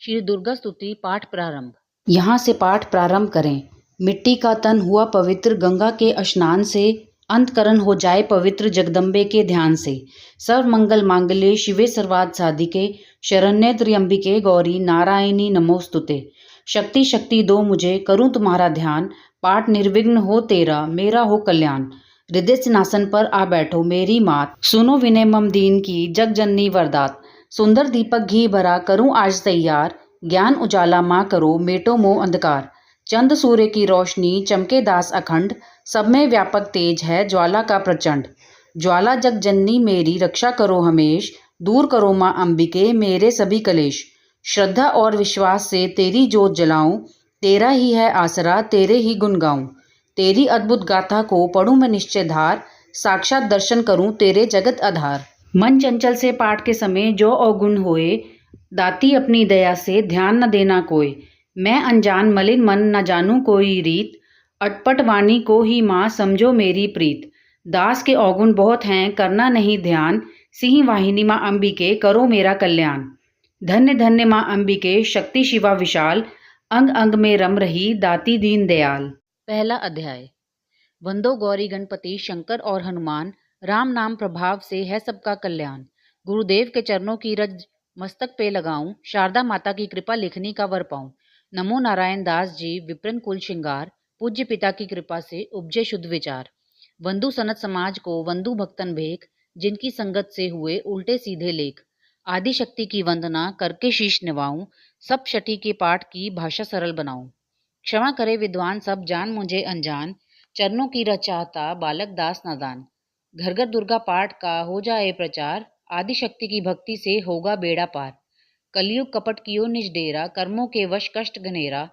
श्री दुर्गा स्तुति पाठ प्रारंभ। यहाँ से पाठ प्रारंभ करें। मिट्टी का तन हुआ पवित्र गंगा के स्नान से, अंतकरण हो जाए पवित्र जगदम्बे के ध्यान से। सर्व मंगल मांगल्ये शिवे सर्वार्थ साधिके, शरण्ये त्र्यंबिके गौरी नारायणी नमोस्तुते। शक्ति शक्ति दो मुझे, करूँ तुम्हारा ध्यान, पाठ निर्विघ्न हो तेरा, मेरा हो कल्याण। हृदय सिंहासन पर आ बैठो मेरी मात, सुनो विनय मम दीन की, जग जननी वरदात। सुंदर दीपक घी भरा करूं आज तैयार, ज्ञान उजाला माँ करो मेटो मोह अंधकार। चंद सूर्य की रोशनी चमके दास अखंड, सब में व्यापक तेज है ज्वाला का प्रचंड। ज्वाला जग जननी मेरी रक्षा करो हमेश, दूर करो माँ अंबिके मेरे सभी कलेश। श्रद्धा और विश्वास से तेरी जोत जलाऊं, तेरा ही है आसरा तेरे ही गुण गाऊं। तेरी अद्भुत गाथा को पढ़ूं मैं निश्चय धार, साक्षात दर्शन करूं तेरे जगत आधार। मन चंचल से पाठ के समय जो अवगुण होए, दाती अपनी दया से ध्यान न देना कोय। मैं अनजान मलिन मन न जानूं कोई रीत, अटपट वाणी को ही माँ समझो मेरी प्रीत। दास के अवगुण बहुत हैं करना नहीं ध्यान, सिंह वाहिनी माँ अंबिके करो मेरा कल्याण। धन्य धन्य माँ अंबिके शक्ति शिवा विशाल, अंग अंग में रम रही दाती दीन दयाल। पहला अध्याय। वंदो गौरी गणपति शंकर और हनुमान, राम नाम प्रभाव से है सबका कल्याण। गुरुदेव के चरणों की रज मस्तक पे लगाऊं, शारदा माता की कृपा लिखनी का वर पाऊं। नमो नारायण दास जी विप्रन कुल श्रृंगार, पूज्य पिता की कृपा से उपजे शुद्ध विचार। वंदु सनत समाज को वंदु भक्तन भेख, जिनकी संगत से हुए उल्टे सीधे लेख। आदि शक्ति की वंदना करके शीश निवाऊं, सब शठी के पाठ की भाषा सरल बनाऊं। क्षमा करे विद्वान सब जान मुझे अनजान, चरणों की रचाता बालक दास नादान। घर घर दुर्गा पाठ का हो जाए प्रचार, आदि शक्ति की भक्ति से होगा बेड़ा पार। कलयुग कपट कियो निज डेरा, कर्मों के वश कष्ट घनेरा।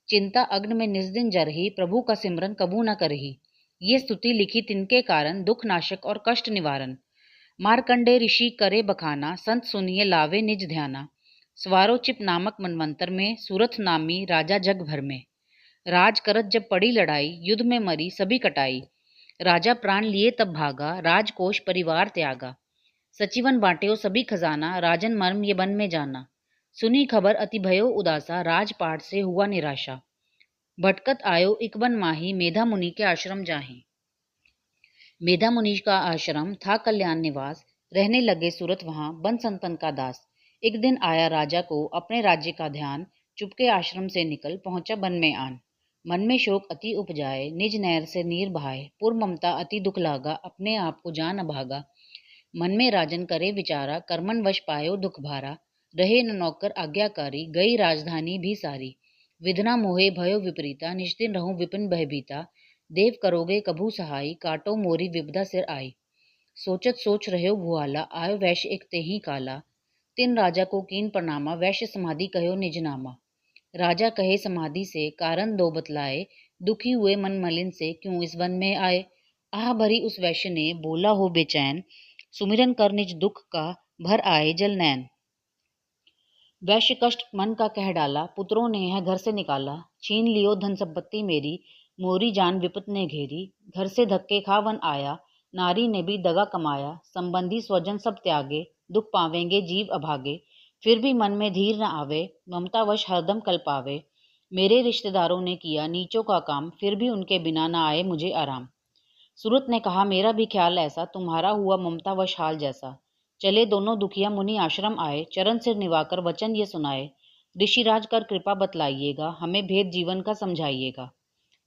चिंता अग्न में निज दिन जरही, प्रभु का सिमरन कबू न करही। ये स्तुति लिखी तिनके कारण, दुख नाशक और कष्ट निवारण। मारकंडे ऋषि करे बखाना, संत सुनिए लावे निज ध्याना। स्वारो चिप नामक मनवंतर में, सूरथ नामी राजा जग भर में। राज करत जब पड़ी लड़ाई, युद्ध में मरी सभी कटाई। राजा प्राण लिए तब भागा, राजकोष परिवार त्यागा। सचिवन बांटेओ सभी खजाना, राजन मर्म ये बन में जाना। सुनी खबर अति भयो उदासा, राजपाट से हुआ निराशा। भटकत आयो इक बन माही, मेधा मुनि के आश्रम जाहि। मेधा मुनि का आश्रम था कल्याण निवास, रहने लगे सूरत वहां बन संतन का दास। एक दिन आया राजा को अपने राज्य का ध्यान, चुपके आश्रम से निकल पहुंचा बन में आन। मन में शोक अति उपजाए, निज नैर से नीर बहाए। पूर्व ममता अति दुख लागा, अपने आप को जान अभागा। मन में राजन करे विचारा, कर्मन वश पायो दुख भारा। रहे न नौकर आज्ञाकारी, गई राजधानी भी सारी। विधना मोहे भयो विपरीता, निज दिन रहूं विपिन भयभीता। देव करोगे कभू सहाई, काटो मोरी विपदा सिर आई। सोचत सोच रह्यो भुआला, आयो वैश्य एक तेही काला। तिन राजा को कीन प्रणामा, वैश्य समाधि कहो निज नामा। राजा कहे समाधि से कारण दो बतलाए, दुखी हुए मन मलिन से क्यों इस वन में आए। आह भरी उस वैश्य ने बोला हो बेचैन, सुमिरन कर निज दुख का भर आए जल नैन। वैश्य कष्ट मन का कह डाला, पुत्रों ने है घर से निकाला। छीन लियो धन संपत्ति मेरी, मोरी जान विपत ने घेरी। घर से धक्के खा वन आया, नारी ने भी दगा कमाया। संबंधी स्वजन सब त्यागे, दुख पावेंगे जीव अभागे। फिर भी मन में धीर न आवे, ममतावश हरदम कल पावे। मेरे रिश्तेदारों ने किया नीचों का काम, फिर भी उनके बिना न आए मुझे आराम। सूरत ने कहा मेरा भी ख्याल ऐसा, तुम्हारा हुआ ममतावश हाल जैसा। चले दोनों दुखिया मुनि आश्रम आए, चरण सिर निवाकर वचन ये सुनाए। ऋषिराज कर कृपा बतलाइएगा, हमें भेद जीवन का समझाइएगा।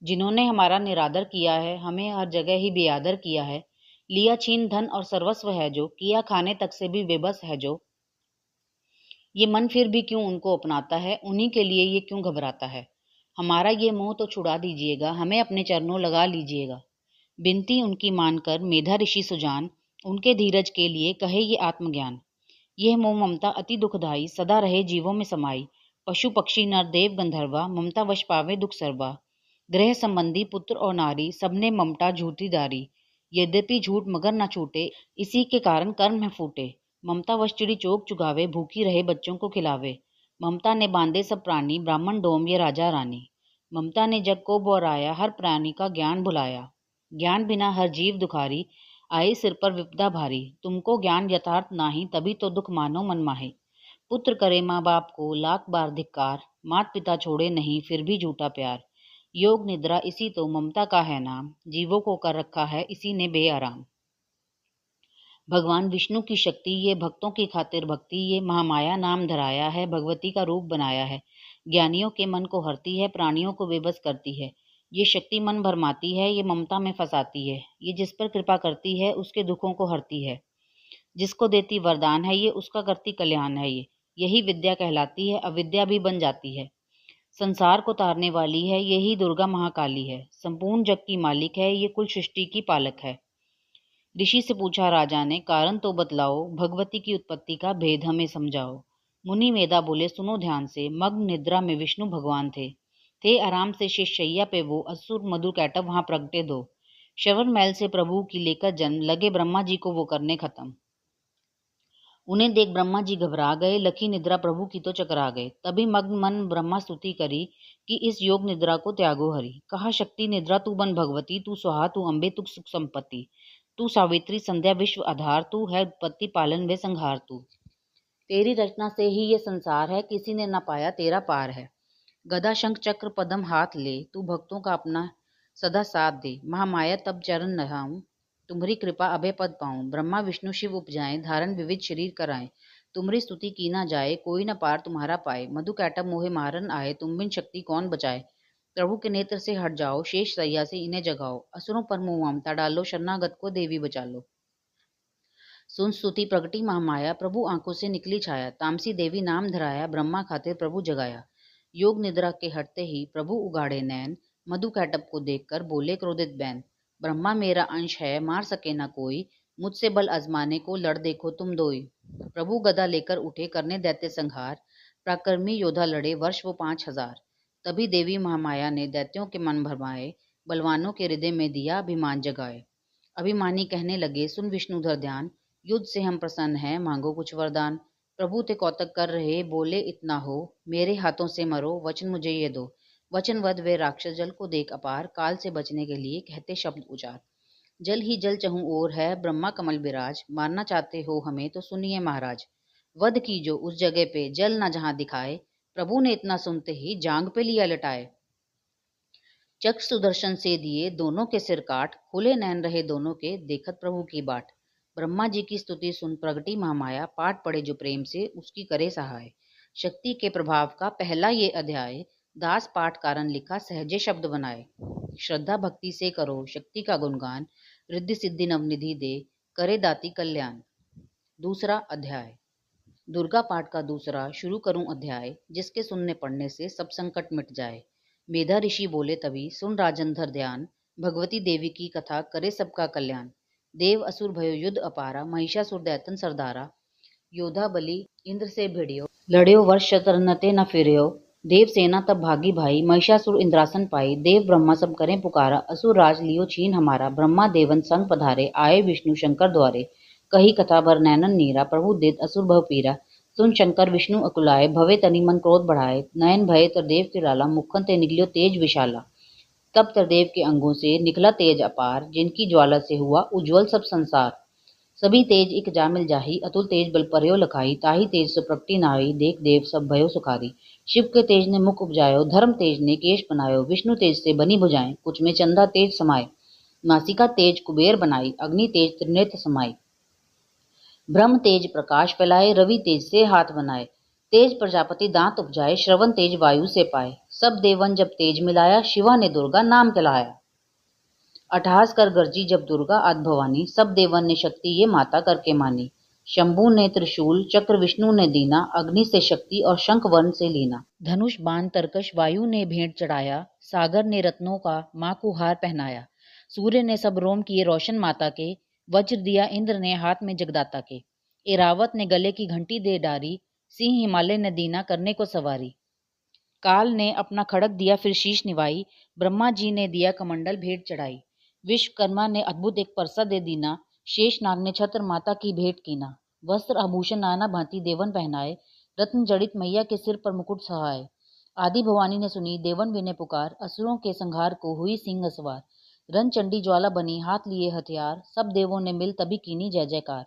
जिन्होंने हमारा निरादर किया है, हमें हर जगह ही बेआदर किया है। लिया छीन धन और सर्वस्व है जो, किया खाने तक से भी बेबस है जो। ये मन फिर भी क्यों उनको अपनाता है, उन्हीं के लिए ये क्यों घबराता है। हमारा ये मोह तो छुड़ा दीजिएगा, हमें अपने चरणों लगा लीजिएगा। बिनती उनकी मानकर मेधा ऋषि सुजान, उनके धीरज के लिए कहे ये आत्मज्ञान। यह मोह ममता अति दुखदाई, सदा रहे जीवों में समाई। पशु पक्षी नर देव गंधर्वा, ममता वश पावे दुख सर्वा। गृह संबंधी पुत्र और नारी, सबने ममता झूठी दारी। यद्यपि झूठ मगर न छूटे, इसी के कारण कर्म है फूटे। ममता वश चिड़ी चोक चुगावे, भूखी रहे बच्चों को खिलावे। ममता ने बांधे सब प्राणी, ब्राह्मण डोम ये राजा रानी। ममता ने जग को बोराया, हर प्राणी का ज्ञान भुलाया। ज्ञान बिना हर जीव दुखारी, आई सिर पर विपदा भारी। तुमको ज्ञान यथार्थ नाही, तभी तो दुख मानो मन माहे। पुत्र करे माँ बाप को लाख बार धिक्कार, मात पिता छोड़े नहीं फिर भी झूठा प्यार। योग निद्रा इसी तो ममता का है नाम, जीवों को कर रखा है इसी ने बेआराम। भगवान विष्णु की शक्ति ये भक्तों की खातिर भक्ति, ये महामाया नाम धराया है, भगवती का रूप बनाया है। ज्ञानियों के मन को हरती है, प्राणियों को बेबस करती है। ये शक्ति मन भरमाती है, ये ममता में फंसाती है। ये जिस पर कृपा करती है उसके दुखों को हरती है। जिसको देती वरदान है ये, उसका करती कल्याण है ये। यही विद्या कहलाती है, अविद्या भी बन जाती है। संसार को तारने वाली है, यही दुर्गा महाकाली है। संपूर्ण जग की मालिक है, ये कुल सृष्टि की पालक है। ऋषि से पूछा राजा ने, कारण तो बतलाओ, भगवती की उत्पत्ति का भेद हमें समझाओ। मुनि मेधा बोले, सुनो ध्यान से, मग्न निद्रा में विष्णु भगवान थे आराम से शेष शैया पे वो, असुर मधु कैटव वहां प्रगटे दो। श्रवण मैल से प्रभु की लेकर जन्म, लगे ब्रह्मा जी को वो करने खत्म। उन्हें देख ब्रह्मा जी घबरा गए, लखी निद्रा प्रभु की तो चकरा गए। तभी मग्न मन ब्रह्मा स्तुति करी कि इस योग निद्रा को त्यागो हरि। कहा शक्ति निद्रा तू बन भगवती, तू सुहा तू अम्बे तू सुख संपत्ति, तू सावित्री संध्या विश्व आधार, तू है उत्पत्ति पालन वे संहार तू। तेरी रचना से ही ये संसार है, किसी ने न पाया तेरा पार है। गदा शंख चक्र पदम हाथ ले, तू भक्तों का अपना सदा साथ दे। महामाया तब चरण नहाऊं, तुम्हारी कृपा अभय पद पाऊं। ब्रह्मा विष्णु शिव उपजाएं, धारण विविध शरीर कराएं। तुम्हारी स्तुति की ना जाए, कोई न पार तुम्हारा पाए। मधु कैटव मोहे मारन आए, तुम बिन शक्ति कौन बचाए। प्रभु के नेत्र से हट जाओ, शेष सैया से इन्हें जगाओ। असुरों पर मुंह ममता डालो, शरणागत को देवी बचा लो। सुन स्तुति प्रगटी महामाया, प्रभु आंखों से निकली छाया। तामसी देवी नाम धराया, ब्रह्मा खातिर प्रभु जगाया। योग निद्रा के हटते ही प्रभु उगाड़े नैन, मधु कैटव को देखकर बोले क्रोधित बैन। ब्रह्मा मेरा अंश है, मार सके न कोई, मुझसे बल आजमाने को लड़ देखो तुम दोई। प्रभु गदा लेकर उठे, करने दैत्य संहार, पराक्रमी योद्धा लड़े वर्ष वो 5000। तभी देवी महामाया ने दैत्यों के मन भरमाए, बलवानों के हृदय में दिया अभिमान जगाए। अभिमानी कहने लगे, सुन विष्णुधर ध्यान, युद्ध से हम प्रसन्न हैं, मांगो कुछ वरदान। प्रभु ते कौतक कर रहे, बोले इतना हो, मेरे हाथों से मरो, वचन मुझे ये दो। वचनवद वे राक्षस जल को देख अपार, काल से बचने के लिए कहते शब्द उचार। जल ही जल चहु ओर है, ब्रह्मा कमल विराज, मारना चाहते हो हमें तो सुनिए महाराज। वध की जो उस जगह पे, जल न जहां दिखाए। प्रभु ने इतना सुनते ही जांग पे लिया लटाए। चक्र सुदर्शन से दिए दोनों के सिर काट, खुले नैन रहे दोनों के, देखत प्रभु की बाट। ब्रह्मा जी की स्तुति सुन प्रगटी महामाया, पाठ पढ़े जो प्रेम से उसकी करे सहाय। शक्ति के प्रभाव का पहला ये अध्याय, दास पाठ कारण लिखा सहजे शब्द बनाए। श्रद्धा भक्ति से करो शक्ति का गुणगान, रिद्धि सिद्धि नवनिधि दे, करे दाती कल्याण। दूसरा अध्याय, दुर्गा पाठ का दूसरा शुरू करूं अध्याय, जिसके सुनने पढ़ने से सब संकट मिट जाए। मेधा ऋषि बोले तभी, सुन राजन धर ध्यान, भगवती देवी की कथा करे सबका कल्याण। देव असुर भयो युद्ध अपारा, महिषासुर दैतन सरदारा। योद्धा बलि इंद्र से भिड़ियो, लड़्यो वर्ष शतरनते न फिर्यो। देव सेना तब भागी भाई, महिषासुर इंद्रासन पाई। देव ब्रह्मा सब करें पुकारा, असुर राज लियो छीन हमारा। ब्रह्मा देवन संग पधारे, आए विष्णु शंकर द्वारे। कही कथा भर नैनन नीरा, प्रभु देत असुर भव पीरा। सुन शंकर विष्णु अकुलाए, भवे तनि मन क्रोध बढ़ाए। नयन भये तरदेव के राला, मुखन ते निकलियो तेज विशाला। तब तरदेव के अंगों से निकला तेज अपार, जिनकी ज्वाला से हुआ उज्ज्वल सब संसार। सभी तेज इक जा मिल जाही, अतुल तेज बल पर्यो लखाई। ताही तेज से प्रगटी नाई, देख देव सब भयो सुखारी। शिव के तेज ने मुख उपजायो, धर्म तेज ने केश बनायो। विष्णु तेज से बनी भुजाएं, कुछ में चंदा तेज समाये। नासिका तेज कुबेर बनाई, अग्नि तेज त्रिनेत्र समाई। ब्रह्म तेज प्रकाश फैलाए, रवि तेज से हाथ बनाए। तेज प्रजापति दांत उपजाए, श्रवण तेज वायु से पाए। सब देवन जब तेज मिलाया, शिवा ने दुर्गा नाम कहलाया। अट्ठहास कर गर्जी जब दुर्गा आद भवानी, सब देवन ने शक्ति ये माता करके मानी। शंभु ने त्रिशूल चक्र विष्णु ने दीना, अग्नि से शक्ति और शंख वर्ण से लीना। धनुष बाण तरकश वायु ने भेंट चढ़ाया, सागर ने रत्नों का माँ को हार पहनाया। सूर्य ने सब रोम किए रोशन माता के, वज्र दिया इंद्र ने हाथ में जगदाता के। एरावत ने गले की घंटी दे डारी, सिंह हिमालय ने दीना करने को सवारी। काल ने अपना खड़ग दिया फिर शीश निवाई, ब्रह्मा जी ने दिया कमंडल भेंट चढ़ाई। विश्वकर्मा ने अद्भुत एक परसा दे दीना, शेष नाग ने छत्र माता की भेंट कीना। वस्त्र आभूषण नाना भांति देवन पहनाए, रत्न जड़ित मैया के सिर पर मुकुट सहाय। आदि भवानी ने सुनी देवन विने पुकार, असुरों के संहार को हुई सिंह सवार। रन चंडी ज्वाला बनी हाथ लिए हथियार, सब देवों ने मिल तभी कीनी जय जयकार।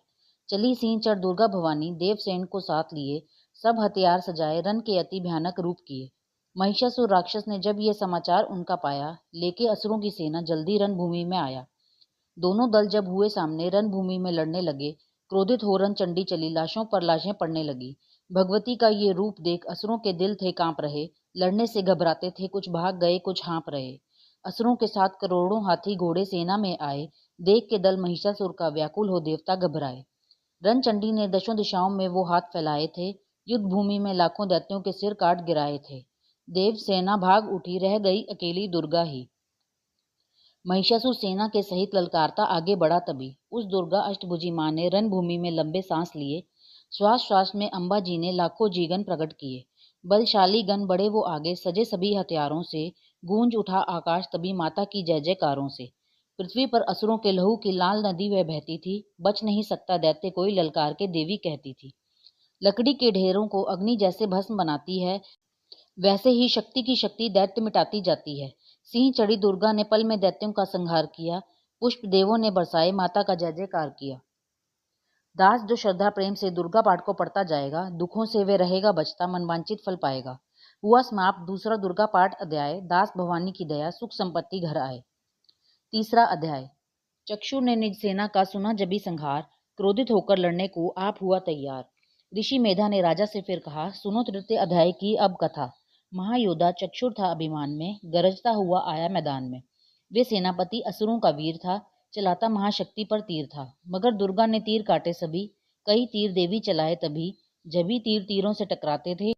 चली सिंह चढ़ दुर्गा भवानी, देवसेन को साथ लिए, सब हथियार सजाए रन के अति भयानक रूप किए। महिषासुर राक्षस ने जब ये समाचार उनका पाया, लेके असुरों की सेना जल्दी रणभूमि में आया। दोनों दल जब हुए सामने रणभूमि में लड़ने लगे, क्रोधित हो रणचंडी चली, लाशों पर लाशें पड़ने लगी। भगवती का ये रूप देख असुरों के दिल थे कांप रहे, लड़ने से घबराते थे, कुछ भाग गए कुछ हाँप रहे। असुरों के साथ करोड़ों हाथी घोड़े सेना में आए, देख के दल महिषासुर का व्याकुल हो देवता घबराए। रणचंडी ने दशों दिशाओं में वो हाथ फैलाए थे, युद्ध भूमि में लाखों दैत्यों के सिर काट गिराए थे। देव सेना भाग उठी, रह गई अकेली दुर्गा ही। महिषासुर सेना के सहित ललकारता आगे बढ़ा, तभी उस दुर्गा अष्टभुजी मां ने रणभूमि में लंबे सांस लिए। श्वास श्वास में अम्बा जी ने लाखों जीगन प्रकट किए। बलशाली गण बढ़े वो आगे, सजे सभी हथियारों से, गूंज उठा आकाश तभी माता की जय जयकारों से। पृथ्वी पर असुरों के लहू की लाल नदी वह बहती थी, बच नहीं सकता दैत्य कोई, ललकार के देवी कहती थी। लकड़ी के ढेरों को अग्नि जैसे भस्म बनाती है, वैसे ही शक्ति की शक्ति दैत्य मिटाती जाती है। सिंह चढ़ी दुर्गा ने पल में दैत्यों का संहार किया, पुष्प देवों ने बरसाए, माता का जय जयकार किया। दास जो श्रद्धा प्रेम से दुर्गा पाठ को पढ़ता जाएगा, दुखों से वे रहेगा बचता, मनवांचित फल पाएगा। हुआ समाप्त दूसरा दुर्गा पाठ अध्याय। दास भवानी की दया, सुख संपत्ति घर आए। तीसरा अध्याय। चक्षु ने निज सेना का सुना जबी संहार, क्रोधित होकर लड़ने को आप हुआ तैयार। ऋषि मेधा ने राजा से फिर कहा, सुनो तृतीय अध्याय की अब कथा। महायोद्धा चक्षुर था अभिमान में, गरजता हुआ आया मैदान में। वे सेनापति असुरों का वीर था, चलाता महाशक्ति पर तीर था। मगर दुर्गा ने तीर काटे सभी, कई तीर देवी चलाए तभी। जभी तीर तीरों से टकराते थे,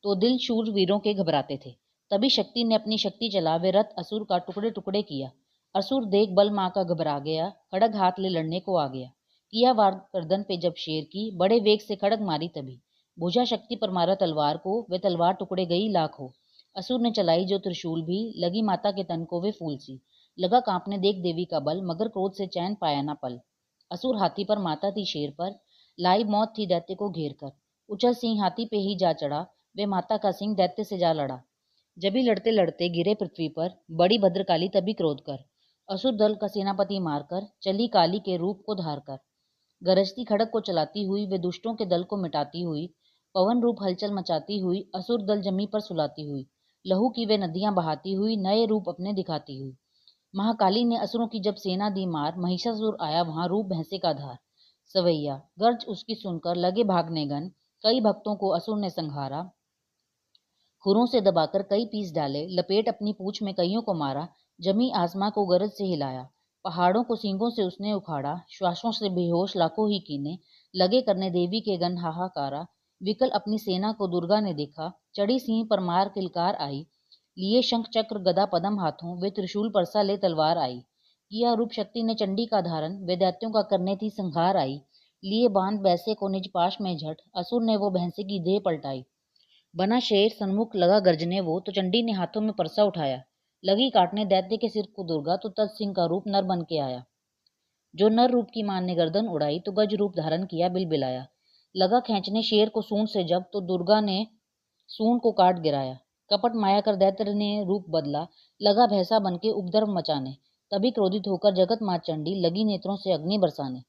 तो दिल शूर वीरों के घबराते थे। तभी शक्ति ने अपनी शक्ति चला, वे रथ असुर का टुकड़े टुकड़े किया। असुर देख बल माँ का घबरा गया, खड़ग हाथ ले लड़ने को आ गया। किया वार गर्दन पे जब शेर की, बड़े वेग से खड़ग मारी तभी। भुजा शक्ति पर मारा तलवार को, वे तलवार टुकड़े गई लाखों। असुर ने चलाई जो त्रिशूल भी, लगी माता के तन को वे फूल सी। लगा कांपने देख देवी का बल, मगर क्रोध से चैन पाया ना पल। असुर हाथी पर, माता थी शेर पर, लाई मौत थी दैत्य को घेर कर। उछल सिंह हाथी पे ही जा चढ़ा, वे माता का सिंह दैत्य से जा लड़ा। जभी लड़ते लड़ते गिरे पृथ्वी पर, बड़ी भद्रकाली तभी क्रोध कर। असुर दल का सेनापति मारकर, चली काली के रूप को धार कर। गरजती खड़ग को चलाती हुई, वे दुष्टों के दल को मिटाती हुई। पवन रूप हलचल मचाती हुई, असुर दल जमी पर सुलाती हुई। लहू की वे नदियां बहाती हुई, नए रूप अपने दिखाती हुई। महाकाली ने असुरों की जब सेना दी मार, महिषासुर आया वहां रूप भैंसे का धार। सवैया गर्ज उसकी सुनकर लगे भागने गन, कई भक्तों को असुर ने संहारा। खुरों से दबाकर कई पीस डाले, लपेट अपनी पूंछ में कईयों को मारा। जमी आसमां को गरज से हिलाया, पहाड़ों को सींगों से उसने उखाड़ा। श्वासों से बेहोश लाखों ही कीने, लगे करने देवी के गण हाहाकारा। विकल अपनी सेना को दुर्गा ने देखा, चढ़ी सिंह पर मार किलकार आई। लिए शंख चक्र गदा पदम हाथों, वे त्रिशूल परसा ले तलवार आई। किया रूप शक्ति ने चंडी का धारण, वे दैत्यों का करने थी संहार आई। लिए बांध बैसे को निज पाश में झट, असुर ने वो भैंसे की देह पलटाई। बना शेर सन्मुख लगा गर्जने वो, तो चंडी ने हाथों में परसा उठाया। लगी काटने दैत्य के सिर को दुर्गा, तो तत्सिंह का रूप नर बन के आया। जो नर रूप की मान ने गर्दन उड़ाई, तो गज रूप धारण किया बिलबिलाया। लगा खींचने शेर को सूंड से जब, तो दुर्गा ने सूंड को काट गिराया। कपट माया कर दैत्य ने रूप बदला, लगा भैंसा बन के उपद्रव मचाने। तभी क्रोधित होकर जगत माँ चंडी, लगी नेत्रों से अग्नि बरसाने।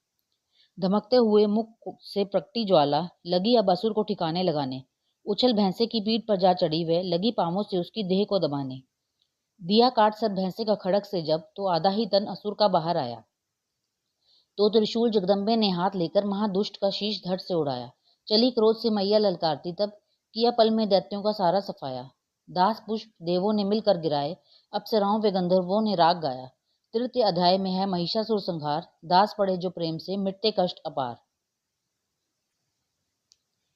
धमकते हुए मुख से प्रकटी ज्वाला, लगी अब असुर को ठिकाने लगाने। उछल भैंसे की पीठ पर जा चढ़ी वे, लगी पांवों से उसकी देह को दबाने। दिया काट सर भैंसे का खड़ग से जब, तो आधा ही तन असुर का बाहर आया। तो त्रिशूल जगदम्बे ने हाथ लेकर महादुष्ट का शीश धड़ से उड़ाया। चली क्रोध से मैया ललकारती तब, किया पल में दैत्यों का सारा सफाया। दास पुष्प देवों ने मिलकर गिराए, अप्सराओं व गंधर्वों ने राग गाया। तृतीय अध्याय में है महिषासुर संहार, दास पढ़े जो प्रेम से, मिटते कष्ट अपार।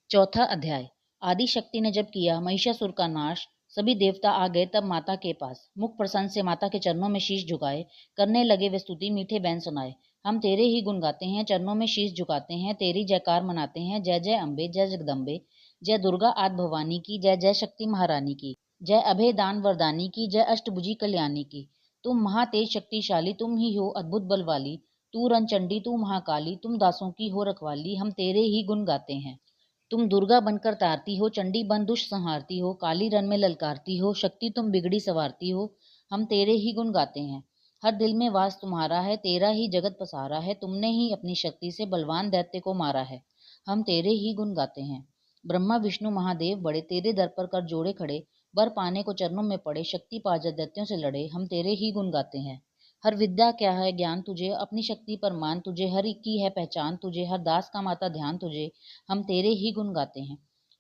चौथा अध्याय। आदि शक्ति ने जब किया महिषासुर का नाश, सभी देवता आ गए तब माता के पास। मुख प्रसन्न से माता के चरणों में शीश झुकाए, करने लगे वे स्तुति मीठे बैन सुनाए। हम तेरे ही गुण गाते हैं, चरणों में शीश झुकाते हैं, तेरी जयकार मनाते हैं। जय जय अम्बे, जय जगदम्बे, जय दुर्गा आदि भवानी की, जय जय शक्ति महारानी की, जय अभय दान वरदानी की, जय अष्टभुजी कल्याणी की। तुम महातेज शक्तिशाली, तुम ही हो अद्भुत बल वाली। तू रणचंडी, तू महाकाली, तुम दासों की हो रखवाली। हम तेरे ही गुण गाते हैं। तुम दुर्गा बनकर तारती हो, चंडी बन दुष्ट संहारती हो, काली रन में ललकारती हो, शक्ति तुम बिगड़ी सवारती हो। हम तेरे ही गुण गाते हैं। हर दिल में वास तुम्हारा है, तेरा ही जगत पसारा है। तुमने ही अपनी शक्ति से बलवान दैत्य को मारा है। हम तेरे ही गुण गाते हैं। ब्रह्मा विष्णु महादेव बड़े, तेरे दर पर कर जोड़े खड़े, वर पाने को चरणों में पड़े, शक्ति पा जब दैत्यों से लड़े, हम तेरे ही गुण गाते हैं। हर विद्या क्या है ज्ञान तुझे, अपनी शक्ति पर मान तुझे, हर एक की है पहचान तुझे, हर दास का माता ध्यान तुझे, हम तेरे ही गुण गाते हैं।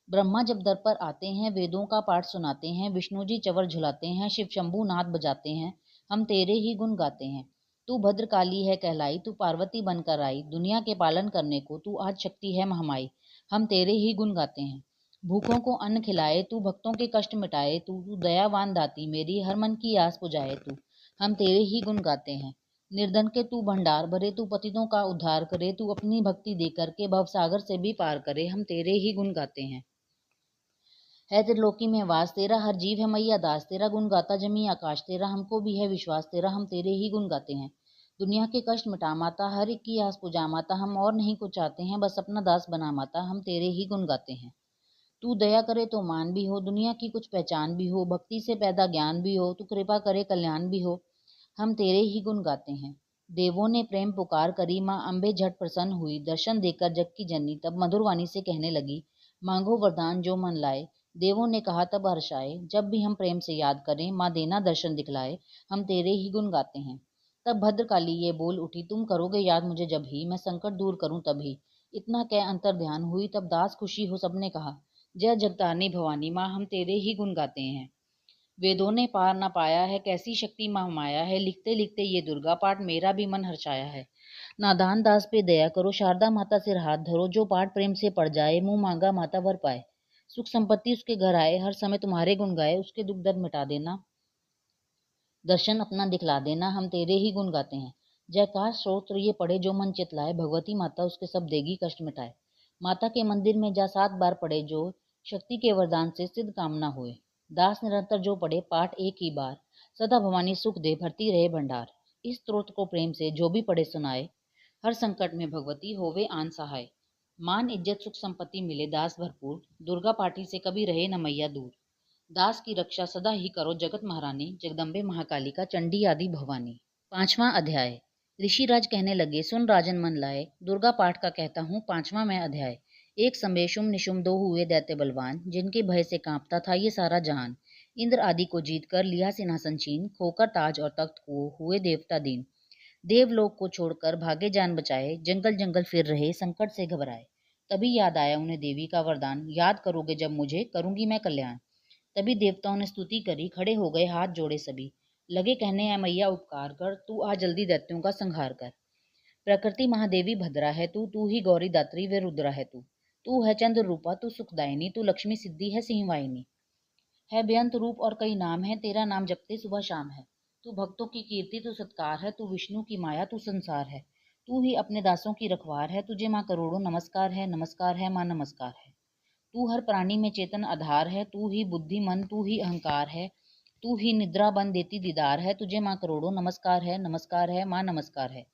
ब्रह्मा जब दर पर आते हैं, वेदों का पाठ सुनाते हैं, विष्णु जी चवर झुलाते हैं, शिव शंभू नाद बजाते हैं, हम तेरे ही गुण गाते हैं। तू भद्रकाली है कहलाई, तू पार्वती बनकर आई, दुनिया के पालन करने को तू आज शक्ति है महामाई, हम तेरे ही गुण गाते हैं। भूखों को अन्न खिलाए तू, भक्तों के कष्ट मिटाए तू दयावान दाती मेरी, हर मन की आस पुजाए तू, हम तेरे ही गुण गाते हैं। निर्धन के तू भंडार भरे, तू पतितों का उद्धार करे, तू अपनी भक्ति दे करके भवसागर से भी पार करे, हम तेरे ही गुण गाते हैं। है त्रिलोकी में वास तेरा, हर जीव है मैया दास तेरा, गुण गाता जमी आकाश तेरा, हमको भी है विश्वास तेरा, हम तेरे ही गुण गाते हैं। दुनिया के कष्ट मिटा माता, हर एक की आस पुजा माता, हम और नहीं कुछ चाहते हैं, बस अपना दास बना माता, हम तेरे ही गुण गाते हैं। तू दया करे तो मान भी हो, दुनिया की कुछ पहचान भी हो, भक्ति से पैदा ज्ञान भी हो, तू कृपा करे कल्याण भी हो, हम तेरे ही गुण गाते हैं। देवों ने प्रेम पुकार करी, माँ अम्बे झट प्रसन्न हुई, दर्शन देकर जग की जननी तब मधुरवाणी से कहने लगी, मांगो वरदान जो मन लाए। देवों ने कहा तब हर्षाए, जब भी हम प्रेम से याद करें, माँ देना दर्शन दिखलाए, हम तेरे ही गुण गाते हैं। तब भद्रकाली ये बोल उठी, तुम करोगे याद मुझे जब ही, मैं संकट दूर करूं तभी। इतना कह अंतर ध्यान हुई, तब दास खुशी हो सबने कहा, जय जगतारनी भवानी माँ, हम तेरे ही गुण गाते हैं। वेदों ने पार न पाया है, कैसी शक्ति महामाया है, लिखते लिखते ये दुर्गा पाठ मेरा भी मन हर्षाया है। नादान दास पे दया करो, शारदा माता सिर हाथ धरो, जो पाठ प्रेम से पड़ जाए, मुंह मांगा माता वर पाए। सुख संपत्ति उसके घर आए, हर समय तुम्हारे गुण गाए, उसके दुख दर्द मिटा देना, दर्शन अपना दिखला देना, हम तेरे ही गुण गाते हैं। जयकार स्त्रोत्र ये पढ़े जो मन चितलाए, भगवती माता उसके सब देगी कष्ट मिटाए। माता के मंदिर में जा 7 बार पढ़े जो, शक्ति के वरदान से सिद्ध कामना हुए। दास निरंतर जो पढ़े पाठ एक ही बार, सदा भवानी सुख दे भरती रहे भंडार। इस स्त्रोत्र को प्रेम से जो भी पढ़े सुनाए, हर संकट में भगवती होवे आन सहाय। मान इज्जत सुख संपत्ति मिले दास भरपूर, दुर्गा पाठी से कभी रहे न मैया दूर। दास की रक्षा सदा ही करो जगत महारानी, जगदम्बे महाकालिका चंडी आदि भवानी। 5वां अध्याय। ऋषिराज कहने लगे, सुन राजन मन लाए, दुर्गा पाठ का कहता हूँ 5वां मैं अध्याय। एक समय शुम निशुम 2 हुए दैत्य बलवान, जिनके भय से कांपता था ये सारा जहान। इंद्र आदि को जीत कर लिया सिंहासन छीन, खोकर ताज और तख्त को हुए देवता दीन। देवलोक को छोड़कर भागे जान बचाए, जंगल जंगल फिर रहे संकट से घबराए। तभी याद आया उन्हें देवी का वरदान, याद करोगे जब मुझे करूंगी मैं कल्याण। तभी देवताओं ने स्तुति करी, खड़े हो गए हाथ जोड़े सभी, लगे कहने ऐ मैया उपकार कर, तू आ जल्दी दैत्यों का संहार कर। प्रकृति महादेवी भद्रा है तू ही गौरी दात्री व रुद्रा है तू है चंद्र रूपा, तू सुखदायिनी, तू लक्ष्मी सिद्धि है सिंहवाहिनी। है बेअंत रूप और कई नाम है, तेरा नाम जपते सुबह शाम है। तू भक्तों की कीर्ति तू सत्कार है, तू विष्णु की माया तू संसार है। तू ही अपने दासों की रखवार है, तुझे माँ करोड़ों नमस्कार है माँ नमस्कार है। तू हर प्राणी में चेतन आधार है, तू ही बुद्धि मन तू ही अहंकार है। तू ही निद्रा बन देती दीदार है, तुझे माँ करोड़ों नमस्कार है माँ नमस्कार है।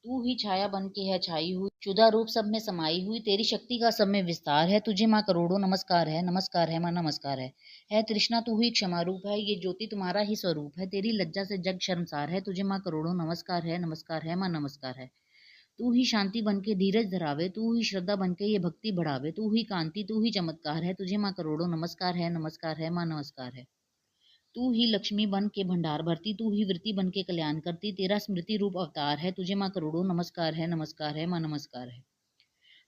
तू ही छाया बन के है छाई हुई, क्षुधा रूप सब में समाई हुई, तेरी शक्ति का सब में विस्तार है, तुझे माँ करोड़ों नमस्कार है माँ नमस्कार है तृष्णा तू ही क्षमा रूप है, ये ज्योति तुम्हारा ही स्वरूप है, तेरी लज्जा से जग शर्मसार है, तुझे माँ करोड़ों नमस्कार है माँ नमस्कार है। तू ही शांति बन के धीरज धरावे, तू ही श्रद्धा बन के ये भक्ति बढ़ावे, तू ही कांति तू ही चमत्कार है, तुझे माँ करोड़ों नमस्कार है माँ नमस्कार है। तू ही लक्ष्मी बन के भंडार भरती, तू ही वृत्ति बन के कल्याण करती, तेरा स्मृति रूप अवतार है, तुझे माँ करोड़ों नमस्कार है माँ नमस्कार है।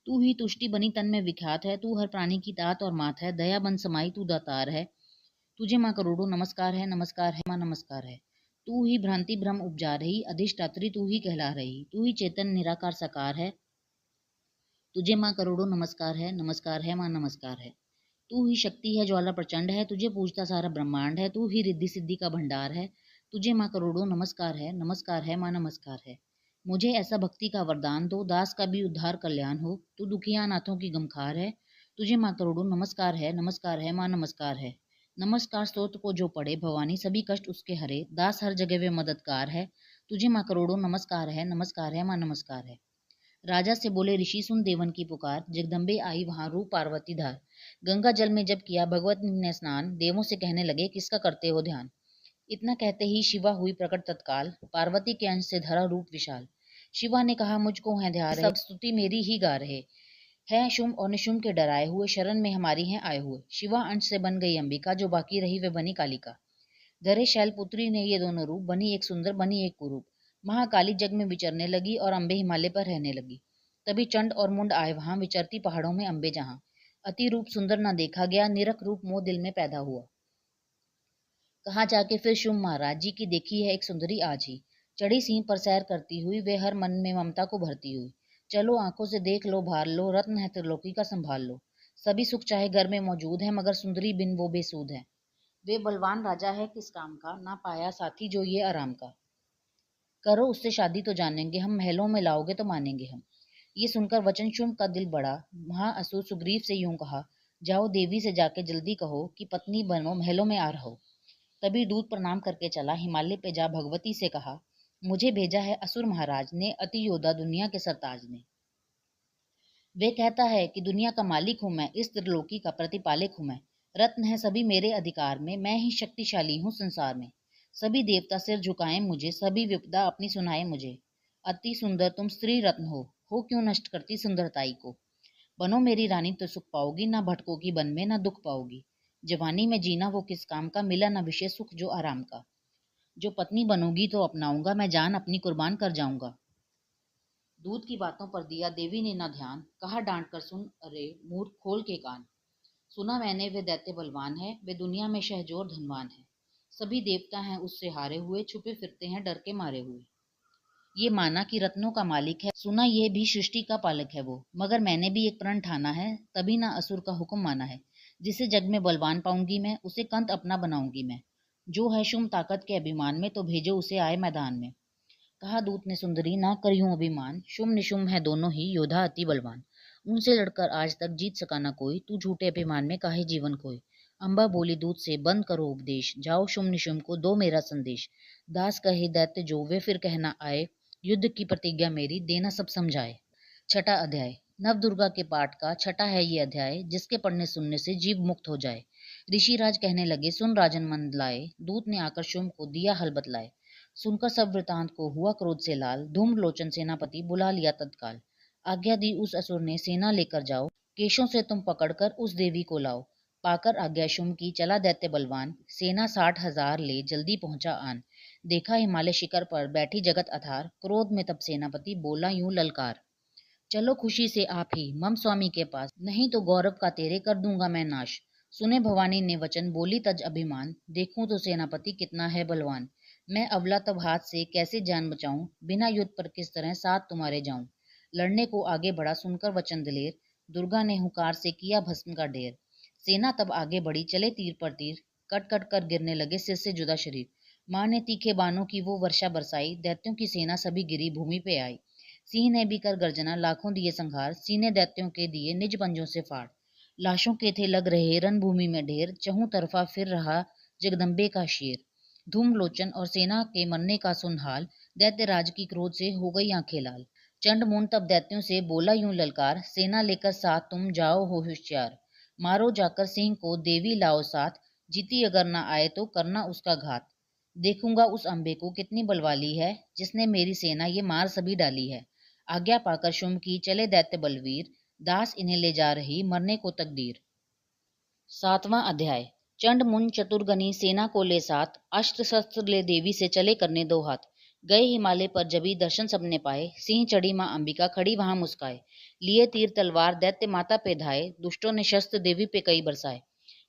तू ही तुष्टि बनी तन में विख्यात है, तू हर प्राणी की तात और मात है, दया बन समाई तू दातार है, तुझे माँ करोड़ों नमस्कार है माँ नमस्कार है। तू ही भ्रांति भ्रम उपजा रही, अधिष्ठात्री तू ही कहला रही, तू ही चेतन निराकार साकार है, तुझे माँ करोड़ों नमस्कार है माँ नमस्कार है। तू ही शक्ति है ज्वाला प्रचंड है, तुझे पूजता सारा ब्रह्मांड है, तू ही रिद्धि सिद्धि का भंडार है, तुझे माँ करोड़ों नमस्कार है माँ नमस्कार है। मुझे ऐसा भक्ति का वरदान दो, दास का भी उद्धार कल्याण हो, तू दुखिया नाथों की गमखार है, तुझे माँ करोड़ों नमस्कार है माँ नमस्कार है। नमस्कार स्तोत्र को जो पढ़े भवानी, सभी कष्ट उसके हरे, दास हर जगह वे मददगार है, तुझे माँ करोड़ों नमस्कार है माँ नमस्कार है। राजा से बोले ऋषि सुन देवन की पुकार, जगदम्बे आई वहां रूप पार्वती धार। गंगा जल में जब किया भगवत ने स्नान, देवों से कहने लगे किसका करते हो ध्यान। इतना कहते ही शिवा हुई प्रकट तत्काल, पार्वती के अंश से धरा रूप विशाल। शिवा ने कहा मुझको है ध्यान, सब स्तुति मेरी ही गा रहे, है शुंभ और निशुंभ के डराए हुए, शरण में हमारी हैं आए हुए। शिवा अंश से बन गई अंबिका, जो बाकी रही वे बनी कालिका। धरे शैलपुत्री ने ये दोनों रूप, बनी एक सुंदर बनी एक कुरूप। महाकाली जग में विचरने लगी और अम्बे हिमालय पर रहने लगी। तभी चंड और मुंड आए वहां, विचरती पहाड़ों में अम्बे जहां। अति रूप सुंदर न देखा गया, निरख रूप मोह दिल में पैदा हुआ। कहाँ जाके फिर शुंभ महाराज जी की देखी है एक सुंदरी आज ही। चढ़ी सिंह पर सैर करती हुई, वे हर मन में ममता को भरती हुई। चलो आंखों से देख लो भार लो, रत्न है त्रिलोकी का संभाल लो। सभी सुख चाहे घर में मौजूद है, मगर सुंदरी बिन वो बेसूद है। वे बलवान राजा है किस काम का, ना पाया साथी जो ये आराम का। करो उससे शादी तो जानेंगे हम, महलों में लाओगे तो मानेंगे हम। ये सुनकर वचन शुंभ का दिल बढ़ा। महाअसुर सुग्रीव से यूं कहा, जाओ देवी से जाके जल्दी कहो कि पत्नी बनो महलों में आ रहो। तभी दूत प्रणाम करके चला, हिमालय पे जा भगवती से कहा, मुझे भेजा है असुर महाराज ने, अति योद्धा दुनिया के सरताज ने। वे कहता है कि दुनिया का मालिक हूं मैं, इस त्रिलोकी का प्रतिपालक हूं मैं। रत्न है सभी मेरे अधिकार में, मैं ही शक्तिशाली हूँ संसार में। सभी देवता सिर झुकाएं मुझे, सभी विपदा अपनी सुनाए मुझे। अति सुंदर तुम स्त्री रत्न हो क्यों नष्ट करती सुंदरताई को। बनो मेरी रानी तो सुख पाओगी, ना भटकोगी वन में ना दुख पाओगी। जवानी में जीना वो किस काम का, मिला ना विशेष सुख जो आराम का। जो पत्नी बनोगी तो अपनाऊंगा, मैं जान अपनी कुर्बान कर जाऊंगा। दूध की बातों पर दिया देवी ने ना ध्यान, कहा डांट कर सुन अरे मूर्ख खोल के कान। सुना मैंने वे दैत्य बलवान है, वे दुनिया में शहजोर धनवान है। सभी देवता हैं उससे हारे हुए, छुपे फिरते हैं डर के मारे हुए। ये माना कि रत्नों का मालिक है, सुना ये भी सृष्टि का पालक है वो। मगर मैंने भी एक प्रण ठाना है, तभी ना असुर का हुक्म माना है। जिसे जग में बलवान पाऊंगी मैं, उसे कंत अपना बनाऊंगी मैं। जो है शुंभ ताकत के अभिमान में, तो भेजो उसे आए मैदान में। कहा दूत ने सुंदरी, ना करियूं अभिमान, शुंभ निशुंभ है दोनों ही योद्धा अति बलवान। उनसे लड़कर आज तक जीत सका ना कोई, तू झूठे अभिमान में काहे जीवन खोए। अम्बा बोली दूत से, बंद करो उपदेश, जाओ शुंभ निशुंभ को दो मेरा संदेश। दास कहे दैत्य जो, वे फिर कहना आए, युद्ध की प्रतिज्ञा मेरी देना सब समझाए। छठा अध्याय। नव दुर्गा के पाठ का छठा है ये अध्याय, जिसके पढ़ने सुनने से जीव मुक्त हो जाए। ऋषिराज कहने लगे, सुन राजन मन लाए, दूत ने आकर शुंभ को दिया हल बतलाए। सुनकर सब वृतांत को हुआ क्रोध से लाल, धूम्र लोचन सेनापति बुला लिया तत्काल। आज्ञा दी उस असुर ने, सेना लेकर जाओ, केशों से तुम पकड़कर उस देवी को लाओ। पाकर आज्ञा शुंभ की चला दैत्य बलवान, सेना 60,000 ले जल्दी पहुंचा आन। देखा हिमालय शिखर पर बैठी जगत अथार, क्रोध में तब सेनापति बोला यूं ललकार, चलो खुशी से आप ही मम स्वामी के पास, नहीं तो गौरव का तेरे कर दूंगा मैं नाश। सुने भवानी ने वचन, बोली तज अभिमान, देखूं तो सेनापति कितना है बलवान। मैं अवला तब हाथ से कैसे जान बचाऊं, बिना युद्ध पर किस तरह साथ तुम्हारे जाऊं। लड़ने को आगे बढ़ा सुनकर वचन दिलेर, दुर्गा ने हुकार से किया भस्म का ढेर। सेना तब आगे बढ़ी, चले तीर पर तीर, कट कट कर गिरने लगे सिर से जुदा शरीर। माँ ने तीखे बाणों की वो वर्षा बरसाई, दैत्यों की सेना सभी गिरी भूमि पे आई। सिंह ने भी कर गर्जना, लाखों दिए संहार, सीने दैत्यों के दिए निज पंजों से फाड़। लाशों के थे लग रहे रणभूमि में ढेर, चहु तरफा फिर रहा जगदम्बे का शेर। धूम्रलोचन और सेना के मरने का सुन हाल, दैत्य राज की क्रोध से हो गई आंखें लाल। चंड मुंड तब दैत्यों से बोला यूं ललकार, सेना लेकर साथ तुम जाओ हो होशियार। मारो जाकर सिंह को देवी लाओ साथ, जीती अगर ना आए तो करना उसका घात। देखूंगा उस अम्बे को कितनी बलवाली है, जिसने मेरी सेना ये मार सभी डाली है। आज्ञा पाकर शुंभ की चले दैत्य बलवीर, दास इन्हें ले जा रही मरने को तकदीर। सातवां अध्याय। चंड मुंड चतुर्गनी सेना को ले साथ, अस्त्र शस्त्र ले देवी से चले करने दो हाथ। गए हिमालय पर जबी दर्शन सबने पाए, सिंह चढ़ी माँ अंबिका खड़ी वहां मुस्काए। लिए तीर तलवार दैत्य माता पे धाए, दुष्टों ने शस्त्र देवी पे कई बरसाए।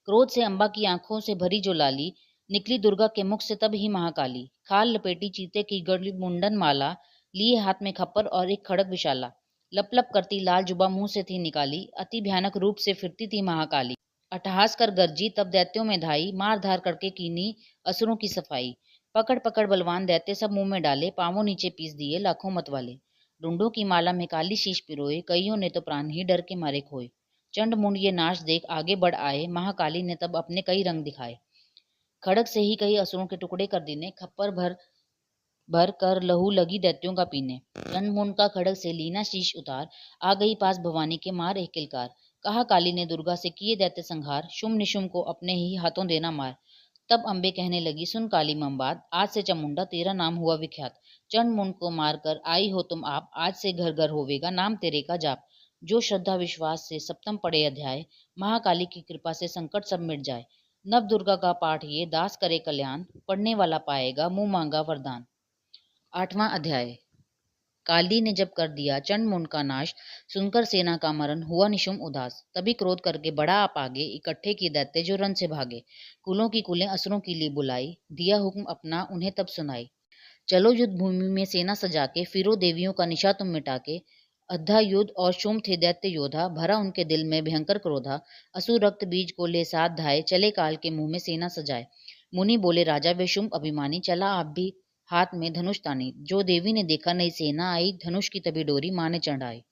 क्रोध से अम्बा की आंखों से भरी जो लाली, निकली दुर्गा के मुख से तब ही महाकाली। खाल लपेटी चीते की गढ़ मुंडन माला, लिए हाथ में खप्पर और एक खड़ग विशाला। लप लप करती लाल जुबा मुंह से थी निकाली, अति भयानक रूप से फिरती थी महाकाली। अट्टहास कर गरजी तब दैत्यों में धाई, मार धार करके कीनी असुरों की सफाई। पकड़ पकड़ बलवान दैत्य सब मुंह में डाले, पांवों नीचे पीस दिए लाखों मत वाले। डुंडों की माला में काली शीश पिरोए, कईयों ने तो प्राण ही डर के मारे खोए। चंड मुंड ये नाश देख आगे बढ़ आए, महाकाली ने तब अपने कई रंग दिखाए। खड़ग से ही कई असुरों के टुकड़े कर दीने, खप्पर भर भर कर लहू लगी दैत्यों का पीने। चंड मुंड का खड़ग से लीना शीश उतार, आ गई पास भवानी के मार एक किलकार। कहा काली ने दुर्गा से, किए दैत्य संहार, शुंभ निशुंभ को अपने ही हाथों देना मार। तब अम्बे कहने लगी, सुन काली ममबाद, आज से चामुंडा तेरा नाम हुआ विख्यात। चंड मुंड को मार कर आई हो तुम आप, आज से घर घर होवेगा नाम तेरे का जाप। जो श्रद्धा विश्वास से सप्तम पढ़े अध्याय, महाकाली की कृपा से संकट सब मिट जाए। नव दुर्गा का पाठ ये दास करे कल्याण, पढ़ने वाला पाएगा मुंह मांगा वरदान। 8वां अध्याय। काली ने जब कर दिया चंड मुंड का नाश, सुनकर सेना का मरण हुआ निशुम उदास। तभी क्रोध करके बढ़ा आप आगे, इकट्ठे की दैत्य जो रन से भागे। कुलों की कुलें असुरों की ली बुलाई, दिया हुक्म अपना उन्हें तब सुनाई। चलो युद्ध भूमि में सेना सजा के, फिरो देवियों का निशा तुम मिटा के। अद्धा युद्ध और शुम थे दैत्य योधा, भरा उनके दिल में भयंकर क्रोधा। असुर रक्त बीज को ले साथ धाये, चले काल के मुंह में सेना सजाए। मुनि बोले राजा वे शुंभ अभिमानी, चला आप भी हाथ में धनुष तानी। जो देवी ने देखा नई सेना आई, धनुष की तभी डोरी माँ ने चढ़ाई।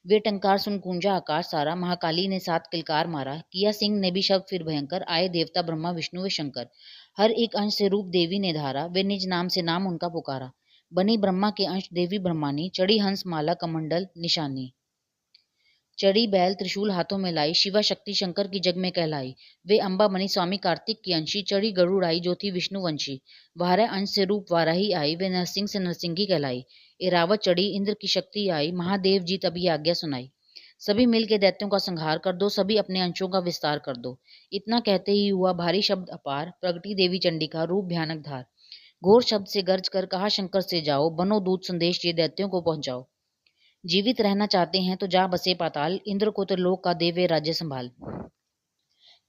वे टंकार सुन कूंजा आकाश सारा, महाकाली ने सात किलकार मारा। किया सिंह ने भी शब्द फिर भयंकर, आए देवता ब्रह्मा विष्णु व शंकर। हर एक अंश से रूप देवी ने धारा, वे निज नाम से नाम उनका पुकारा। बनी ब्रह्मा के अंश देवी ब्रह्मानी, चढ़ी हंस माला कमंडल निशानी। चढ़ी बैल त्रिशूल हाथों में लाई, शिवा शक्ति शंकर की जग में कहलाई। वे अम्बा बनी स्वामी कार्तिक की अंशी, चढ़ी गरुड़ आई जो थी विष्णुवंशी। बारह अंश से रूप वाराही आई, वे नरसिंह से नरसिंगी कहलाई। एरावत चढ़ी इंद्र की शक्ति आई, महादेव जी तभी आज्ञा सुनाई। सभी मिल के दैत्यों का संहार कर दो, सभी अपने अंशों का विस्तार कर दो। इतना कहते ही हुआ भारी शब्द अपार, प्रगटी देवी चंडिका रूप भयानक धार। घोर शब्द से गर्ज कर कहा शंकर से जाओ, बनो दूत संदेश ये दैत्यों को पहुंचाओ। जीवित रहना चाहते हैं तो जा बसे पाताल, इंद्र को त्रिलोक का देवे राज्य संभाल।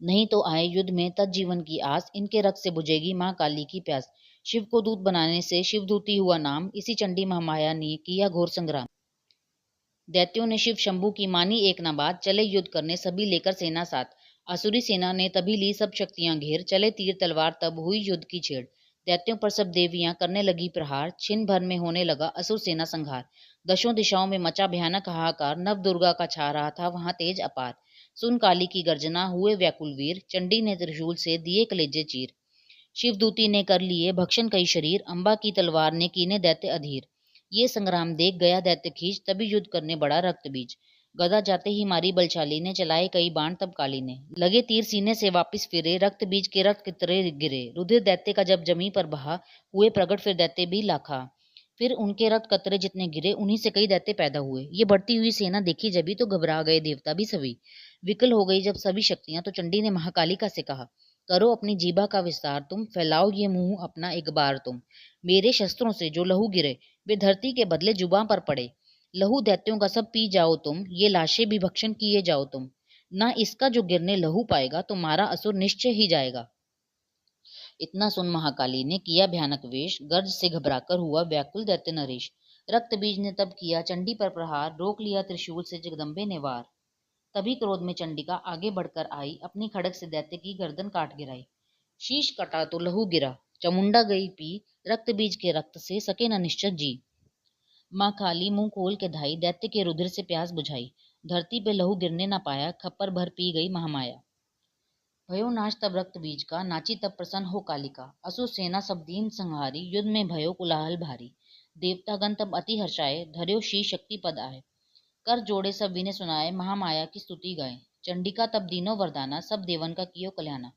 नहीं तो आए युद्ध में तज्जीवन की आस, इनके रक्त से बुझेगी माँ काली की प्यास। शिव को दूत बनाने से शिवदूती हुआ नाम, इसी चंडी महामाया ने किया घोर संग्राम। दैत्यों ने शिव शंभू की मानी एक न बात, चले युद्ध करने सभी लेकर सेना साथ। आसुरी सेना ने तभी ली सब शक्तियां घेर, चले तीर तलवार तब हुई युद्ध की छेड़। दैत्यों पर सब देवियां करने लगी प्रहार, छिन भर में होने लगा असुर सेना संहार। दशों दिशाओं में मचा भयानक हाहाकार, नव दुर्गा का छा रहा था वहां तेज अपार। सुन काली की गर्जना हुए व्याकुल वीर, चंडी ने त्रिशूल से दिए कलेजे चीर। शिवदूती ने कर लिए भक्षण कई शरीर, अम्बा की तलवार ने कीने दैत्य अधीर। ये संग्राम देख गया दैत्य खींच, तभी युद्ध करने बड़ा रक्त बीज। गदा जाते ही मारी बलशाली ने, चलाए कई बाण तब काली ने। लगे तीर सीने से वापिस फिरे, रक्त बीज के रक्त कितरे गिरे। रुधिर दैत्य का जब जमी पर बहा, हुए प्रगट फिर दैत्य भी लाखा। फिर उनके रक्त कतरे जितने गिरे, उन्हीं से कई दैत्य पैदा हुए। ये बढ़ती हुई सेना देखी जभी तो घबरा गए देवता भी सभी। विकल हो गई जब सभी शक्तियां, तो चंडी ने महाकालिका से कहा, करो अपनी जीभा का विस्तार तुम, फैलाओ ये मुंह अपना एक बार तुम। मेरे शस्त्रों से जो लहू गिरे, वे धरती के बदले जुबां पर पड़े। लहू दैत्यों का सब पी जाओ तुम, ये लाशें भी भक्षण किए जाओ तुम। ना इसका जो गिरने लहू पाएगा, तो मारा असुर निश्चय ही जाएगा। इतना सुन महाकाली ने किया भयानक वेश, गर्ज से घबराकर हुआ व्याकुल दैत्य नरेश। रक्त बीज ने तब किया चंडी पर प्रहार, रोक लिया त्रिशूल से जगदम्बे ने वार। तभी क्रोध में चंडिका आगे बढ़कर आई, अपनी खड़ग से दैत्य की गर्दन काट गिराई। शीश कटा तो लहू गिरा, चमुंडा गई पी, रक्त बीज के रक्त से सके न निश्चर जी। माँ काली मुंह खोल के धाई, दैत्य के रुधिर से प्यास बुझाई। धरती पे लहू गिरने न पाया, खप्पर भर पी गई महामाया। भयो नाश तब रक्त बीज का, नाची तब प्रसन्न हो कालिका। असुर सेना सब दीन संहारी, युद्ध में भयो कुलाहल भारी। देवतागण तब अति हर्षाए, धर्यो शीश शक्ति पद आए। कर जोड़े सब विने सुनाए, महामाया की स्तुति गाए। चंडिका तब दीनो वरदाना, सब देवन का कियो कल्याणा।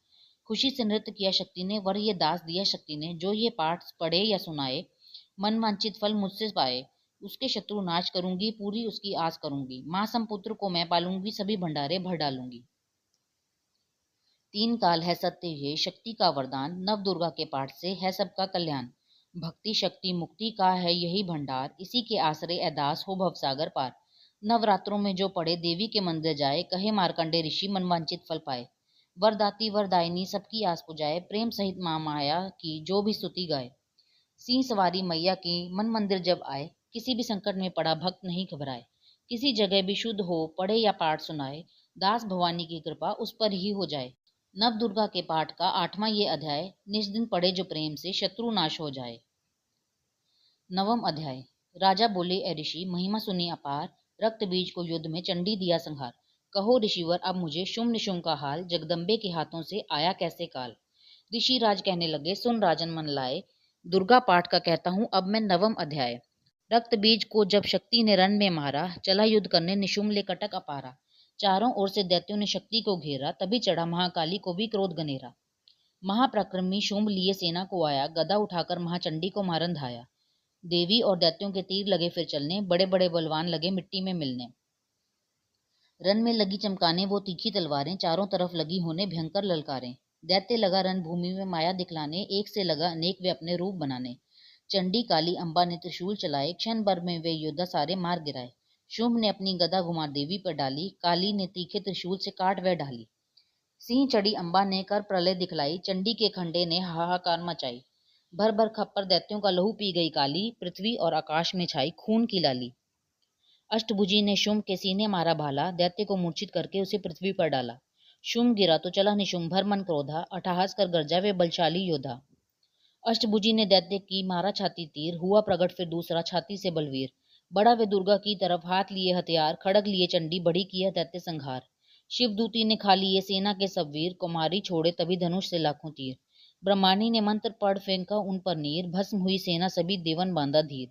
खुशी से नृत्य किया शक्ति ने, वर ये दास दिया शक्ति ने। जो ये पाठ पढ़े या सुनाए, मन वांछित फल मुझसे पाए। उसके शत्रु नाश करूंगी, पूरी उसकी आस करूंगी। माँ समपुत्र को मैं पालूंगी, सभी भंडारे भर डालूंगी। तीन काल है सत्य ये, शक्ति का वरदान। नव दुर्गा के पाठ से है सबका कल्याण। भक्ति शक्ति मुक्ति का है यही भंडार, इसी के आश्रय अदास हो भवसागर पार। नवरात्रों में जो पढ़े देवी के मंदिर जाए, कहे मार्कंडे ऋषि मनवांचित फल पाए। वरदाती वरदायिनी सबकी आस पुजाए, प्रेम सहित माँ माया की जो भी स्तुति गाए। सिंह सवारी मैया की मन मंदिर जब आए, किसी भी संकट में पड़ा भक्त नहीं घबराए। किसी जगह भी शुद्ध हो पढ़े या पाठ सुनाए, दास भवानी की कृपा उस पर ही हो जाए। नव दुर्गा के पाठ का 8वां ये अध्याय, निज दिन पढ़े जो प्रेम से शत्रु नाश हो जाए। 9वां अध्याय। राजा बोले ए ऋषि, महिमा सुनी अपार, रक्त बीज को युद्ध में चंडी दिया संहार। कहो ऋषिवर अब मुझे शुम निशुम का हाल, जगदम्बे के हाथों से आया कैसे काल। ऋषि राज कहने लगे सुन राजन मन लाए, दुर्गा पाठ का कहता हूँ अब मैं 9वां अध्याय। रक्त बीज को जब शक्ति ने रण में मारा, चला युद्ध करने निशुम ले कटक अपारा। चारों ओर से दैत्यों ने शक्ति को घेरा, तभी चढ़ा महाकाली को भी क्रोध गनेरा। महाप्रक्रमी शुंभ लिए सेना को आया, गदा उठाकर महाचंडी को मारन धाया। देवी और दैत्यों के तीर लगे फिर चलने, बड़े बड़े बलवान लगे मिट्टी में मिलने। रन में लगी चमकाने वो तीखी तलवारें, चारों तरफ लगी होने भयंकर ललकारें। दैत्य लगा रणभूमि में माया दिखलाने, एक से लगा अनेक वे अपने रूप बनाने। चंडी काली अम्बा ने त्रिशूल चलाए, क्षण भर में वे योद्धा सारे मार गिराए। शुंभ ने अपनी गदा घुमा देवी पर डाली, काली ने तीखे त्रिशूल से काट वह ढाली। सिंह चढ़ी अम्बा ने कर प्रलय दिखलाई, चंडी के खंडे ने हाहाकार मचाई। भर भर खप्पर दैत्यों का लहू पी गई काली, पृथ्वी और आकाश में छाई खून की लाली। अष्टभुजी ने शुंभ के सीने मारा भाला, दैत्य को मूर्छित करके उसे पृथ्वी पर डाला। शुंभ गिरा तो चला निशुंभ, भर मन क्रोधा, अट्टहास कर गरजा वे बलशाली योद्धा। अष्टभुजी ने दैत्य की मारा छाती तीर, हुआ प्रगट फिर दूसरा छाती से बलवीर। बड़ा वे दुर्गा की तरफ हाथ लिए हथियार, खड़ग लिए चंडी बड़ी किया दैत्य संहार। शिवदूती ने खा लिए सेना के सब वीर, कुमारी छोड़े तभी धनुष से लाखों तीर। ब्रह्मानी ने मंत्र पढ़ फेंका उन पर नीर, भस्म हुई सेना सभी देवन बांधा धीर।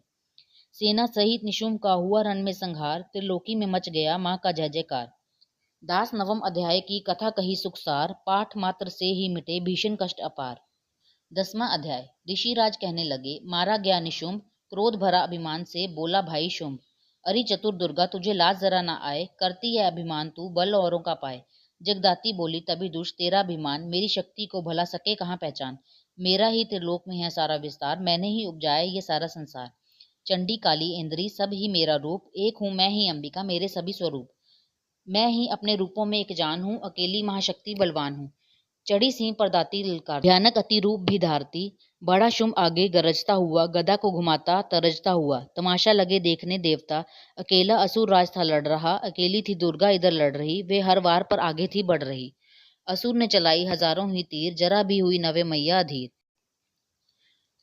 सेना सहित निशुंभ का हुआ रण में संहार, त्रिलोकी में मच गया मां का जय जयकार। दास नवम अध्याय की कथा कही सुखसार, पाठ मात्र से ही मिटे भीषण कष्ट अपार। 10वां अध्याय। ऋषिराज कहने लगे, मारा गया निशुंभ, क्रोध भरा अभिमान से बोला भाई शुंभ। अरि चतुर दुर्गा तुझे लाज जरा ना आए, करती है अभिमान तू बल औरों का पाए। जगदाती बोली तभी दुष्ट तेरा अभिमान, मेरी शक्ति को भला सके कहाँ पहचान। मेरा ही त्रिलोक में है सारा विस्तार, मैंने ही उपजाया ये सारा संसार। चंडी काली इंद्री सब ही मेरा रूप, एक हूँ मैं ही अंबिका मेरे सभी स्वरूप। मैं ही अपने रूपों में एक जान हूँ, अकेली महाशक्ति बलवान हूँ। चढ़ी सिंह पर दाती ललकार, भयानक अति रूप भी धारती। बड़ा शुंभ आगे गरजता हुआ, गदा को घुमाता तरजता हुआ। तमाशा लगे देखने देवता, अकेला असुर राज था लड़ रहा। अकेली थी दुर्गा इधर लड़ रही, वे हर वार पर आगे थी बढ़ रही। असुर ने चलाई हजारों ही तीर, जरा भी हुई नवे मैया अधीर।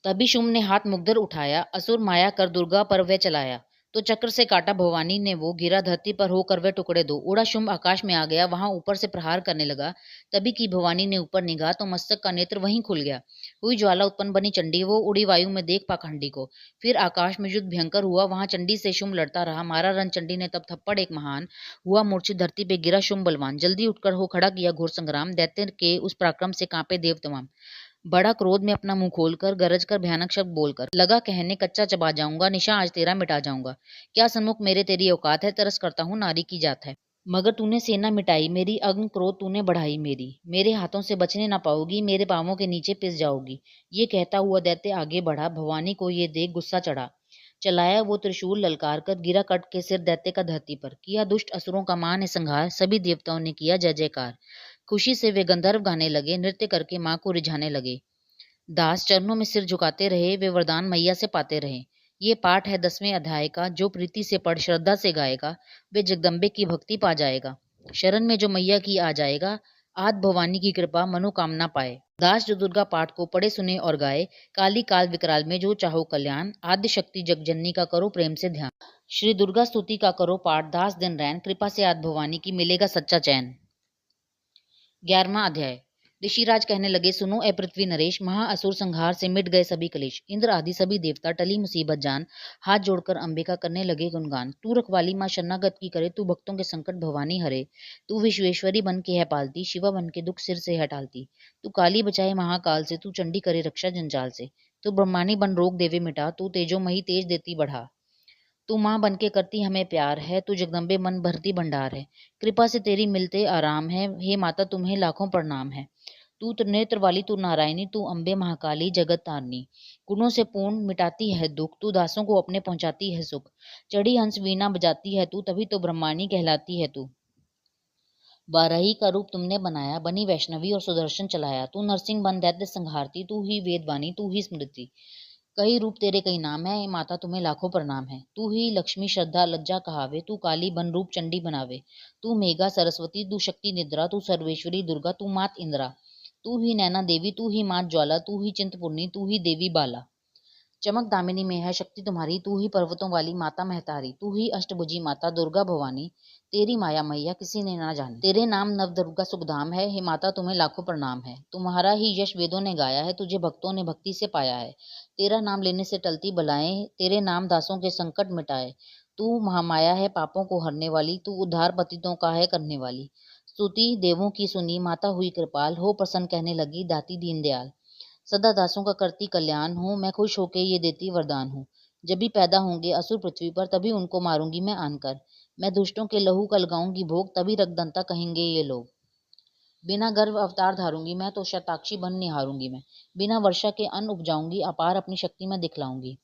तभी शुंभ ने हाथ मुग्धर उठाया, असुर माया कर दुर्गा पर वह चलाया। तो चक्र से काटा भवानी ने वो, गिरा धरती पर होकर वह टुकड़े दो। उड़ा शुंभ आकाश में आ गया, वहां ऊपर से प्रहार करने लगा। तभी की भवानी ने ऊपर निगाह, तो मस्तक का नेत्र वहीं खुल गया। हुई ज्वाला उत्पन्न बनी चंडी, वो उड़ी वायु में देख पाखंडी को। फिर आकाश में युद्ध भयंकर हुआ, वहां चंडी से शुंभ लड़ता रहा। मारा रन चंडी ने तब थप्पड़ एक महान, हुआ मूर्छित धरती पे गिरा शुंभ बलवान। जल्दी उठकर हो खड़ा किया घोर संग्राम, दैत्य के उस पराक्रम से कांपे देव तमाम। बड़ा क्रोध में अपना मुंह खोलकर, गरज कर भयानक शब्द बोलकर लगा कहने, कच्चा चबा जाऊंगा, निशा आज तेरा मिटा जाऊंगा। क्या सन्मुख मेरे तेरी औकात है, तरस करता हूँ नारी की जात है। मगर तूने सेना मिटाई मेरी, अग्नि क्रोध तूने बढ़ाई मेरी। मेरे हाथों से बचने ना पाओगी, मेरे पांवों के नीचे पिस जाओगी। ये कहता हुआ दैत्य आगे बढ़ा, भवानी को ये देख गुस्सा चढ़ा। चलाया वो त्रिशूल ललकार कर, गिरा कट के सिर दैत्य का धरती पर। किया दुष्ट असुरों का मां ने संहार, सभी देवताओं ने किया जय जयकार। खुशी से वे गंधर्व गाने लगे, नृत्य करके मां को रिझाने लगे। दास चरणों में सिर झुकाते रहे, वे वरदान मैया से पाते रहे। ये पाठ है 10वें अध्याय का, जो प्रीति से पढ़ श्रद्धा से गाएगा, वे जगदम्बे की भक्ति पा जाएगा। शरण में जो मैया की आ जाएगा, आद भवानी की कृपा मनोकामना पाए। दास जो दुर्गा पाठ को पढ़े सुने और गाए, काली काल विकराल में जो चाहो कल्याण, आद्य शक्ति जगजननी का करो प्रेम से ध्यान। श्री दुर्गा स्तुति का करो पाठ, दास दिन रैन, कृपा से आद भवानी की मिलेगा सच्चा चैन। 11वां अध्याय। ऋषिराज कहने लगे, सुनो ए पृथ्वी नरेश, महाअसुर संहार से मिट गए सभी कलेश। इंद्र आदि सभी देवता टली मुसीबत जान, हाथ जोड़कर अंबिका करने लगे गुणगान। तू रखवाली माँ शरणागत की करे, तू भक्तों के संकट भवानी हरे। तू विश्वेश्वरी बन के है पालती, शिवा बन के दुख सिर से हटालती। तू काली बचाए महाकाल से, तू चंडी करे रक्षा जंजाल से। तू ब्रह्मानी बन रोग देवे मिटा, तू तेजोमयी तेज देती बढ़ा। तू माँ बन के करती हमें प्यार है, तू जगदम्बे मन भरती भंडार है। कृपा से तेरी मिलते आराम है, हे माता तुम्हें लाखों प्रणाम है। तू त्रिनेत्र वाली, तू नारायणी, तू अम्बे महाकाली जगत तारनी। गुणों से पूर्ण मिटाती है दुख, तू दासों को अपने पहुंचाती है सुख। चढ़ी हंस वीणा बजाती है तू, तभी तो ब्रह्माणी कहलाती है तू। बाराही का रूप तुमने बनाया, बनी वैष्णवी और सुदर्शन चलाया। तू नरसिंह बन दैत्य संहारती, तू ही वेदवाणी, तू ही स्मृति। कई रूप तेरे कई नाम है, माता तुम्हें लाखों प्रणाम है। तू ही लक्ष्मी श्रद्धा लज्जा कहावे, तू काली बन रूप चंडी बनावे। तू मेघा सरस्वती, तू शक्ति निद्रा, तू सर्वेश्वरी दुर्गा, तू मात इंद्रा। तू ही नैना देवी, तू ही मात ज्वाला, तू ही चिंतपूर्णी, तू ही देवी बाला। चमक दामिनी में है शक्ति तुम्हारी, तू ही पर्वतों वाली माता महतारी। तू ही अष्टभुजी माता दुर्गा भवानी, तेरी माया मैया किसी ने ना जानी। तेरे नाम नव दुर्गा सुखधाम है, हे माता तुम्हें लाखों प्रणाम है। तुम्हारा ही यश वेदों ने गाया है, तुझे भक्तों ने भक्ति से पाया है। तेरा नाम लेने से टलती बलाएं, तेरे नाम दासों के संकट मिटाए। तू महामाया है पापों को हरने वाली, तू उद्धार पतितों का है करने वाली। स्तुति देवों की सुनी, माता हुई कृपाल, हो प्रसन्न कहने लगी दाती दीनदयाल। सदा दासों का करती कल्याण हूँ, मैं खुश होके ये देती वरदान हूँ। जब भी पैदा होंगे असुर पृथ्वी पर, तभी उनको मारूंगी मैं आनकर। मैं दुष्टों के लहू का लगाऊंगी भोग, तभी रक्तदंता कहेंगे ये लोग। बिना गर्व अवतार धारूंगी मैं, तो शताक्षी बन निहारूंगी मैं। बिना वर्षा के अन्न उपजाऊंगी, अपार अपनी शक्ति मैं दिखलाऊंगी।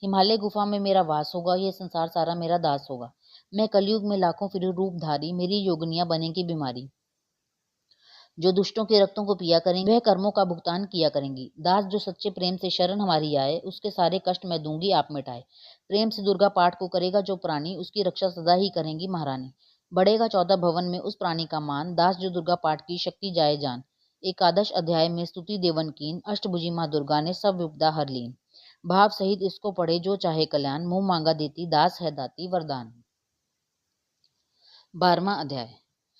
हिमालय गुफा में मेरा वास होगा, ये संसार सारा मेरा दास होगा। मैं कलयुग में लाखों फिर रूप धारी, मेरी योगनियां बनेंगी बीमारी। जो दुष्टों के रक्तों को पिया करेंगे, वह कर्मों का भुगतान किया करेंगी। दास जो सच्चे प्रेम से शरण हमारी आए, उसके सारे कष्ट मैं दूंगी आप मिटाए। प्रेम से दुर्गा पाठ को करेगा जो प्राणी, उसकी रक्षा सदा ही करेंगी महारानी। बढ़ेगा 14 भवन में उस प्राणी का मान, दास जो दुर्गा पाठ की शक्ति जाए जान। एकादश अध्याय में स्तुति देवन कीन, अष्टभुजी माँ दुर्गा ने सब विपदा हर लीन। भाव सहित इसको पढ़े जो चाहे कल्याण, मुंह मांगा देती दास है दाती वरदान। 12वां अध्याय।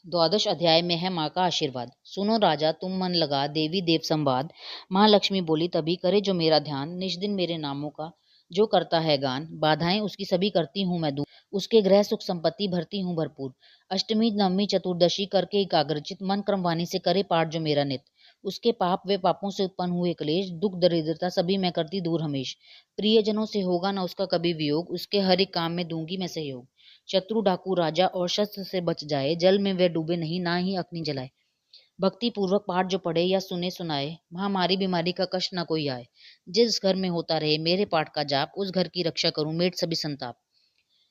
द्वादश अध्याय में है माँ का आशीर्वाद। सुनो राजा तुम मन लगा, देवी देव संवाद। महालक्ष्मी बोली तभी, करे जो मेरा ध्यान, निज दिन मेरे नामों का जो करता है गान। बाधाएं उसकी सभी करती हूँ मैं दूर, उसके ग्रह सुख संपत्ति भरती हूँ भरपूर। अष्टमी नवमी चतुर्दशी करके एकाग्रचित, मन क्रमवाणी से करे पाठ जो मेरा नित। उसके पाप वे पापों से उत्पन्न हुए क्लेश, दुख दरिद्रता सभी मैं करती दूर हमेश। प्रियजनों से होगा न उसका कभी वियोग, उसके हर एक काम में दूंगी मैं सहयोग। शत्रु डाकू राजा और शस्त्र से बच जाए, जल में वे डूबे नहीं ना ही अग्नि जलाए। भक्ति पूर्वक पाठ जो पढ़े या सुने सुनाए, महामारी बीमारी का कष्ट न कोई आए। जिस घर में होता रहे मेरे पाठ का जाप, उस घर की रक्षा करूं मेट सभी संताप।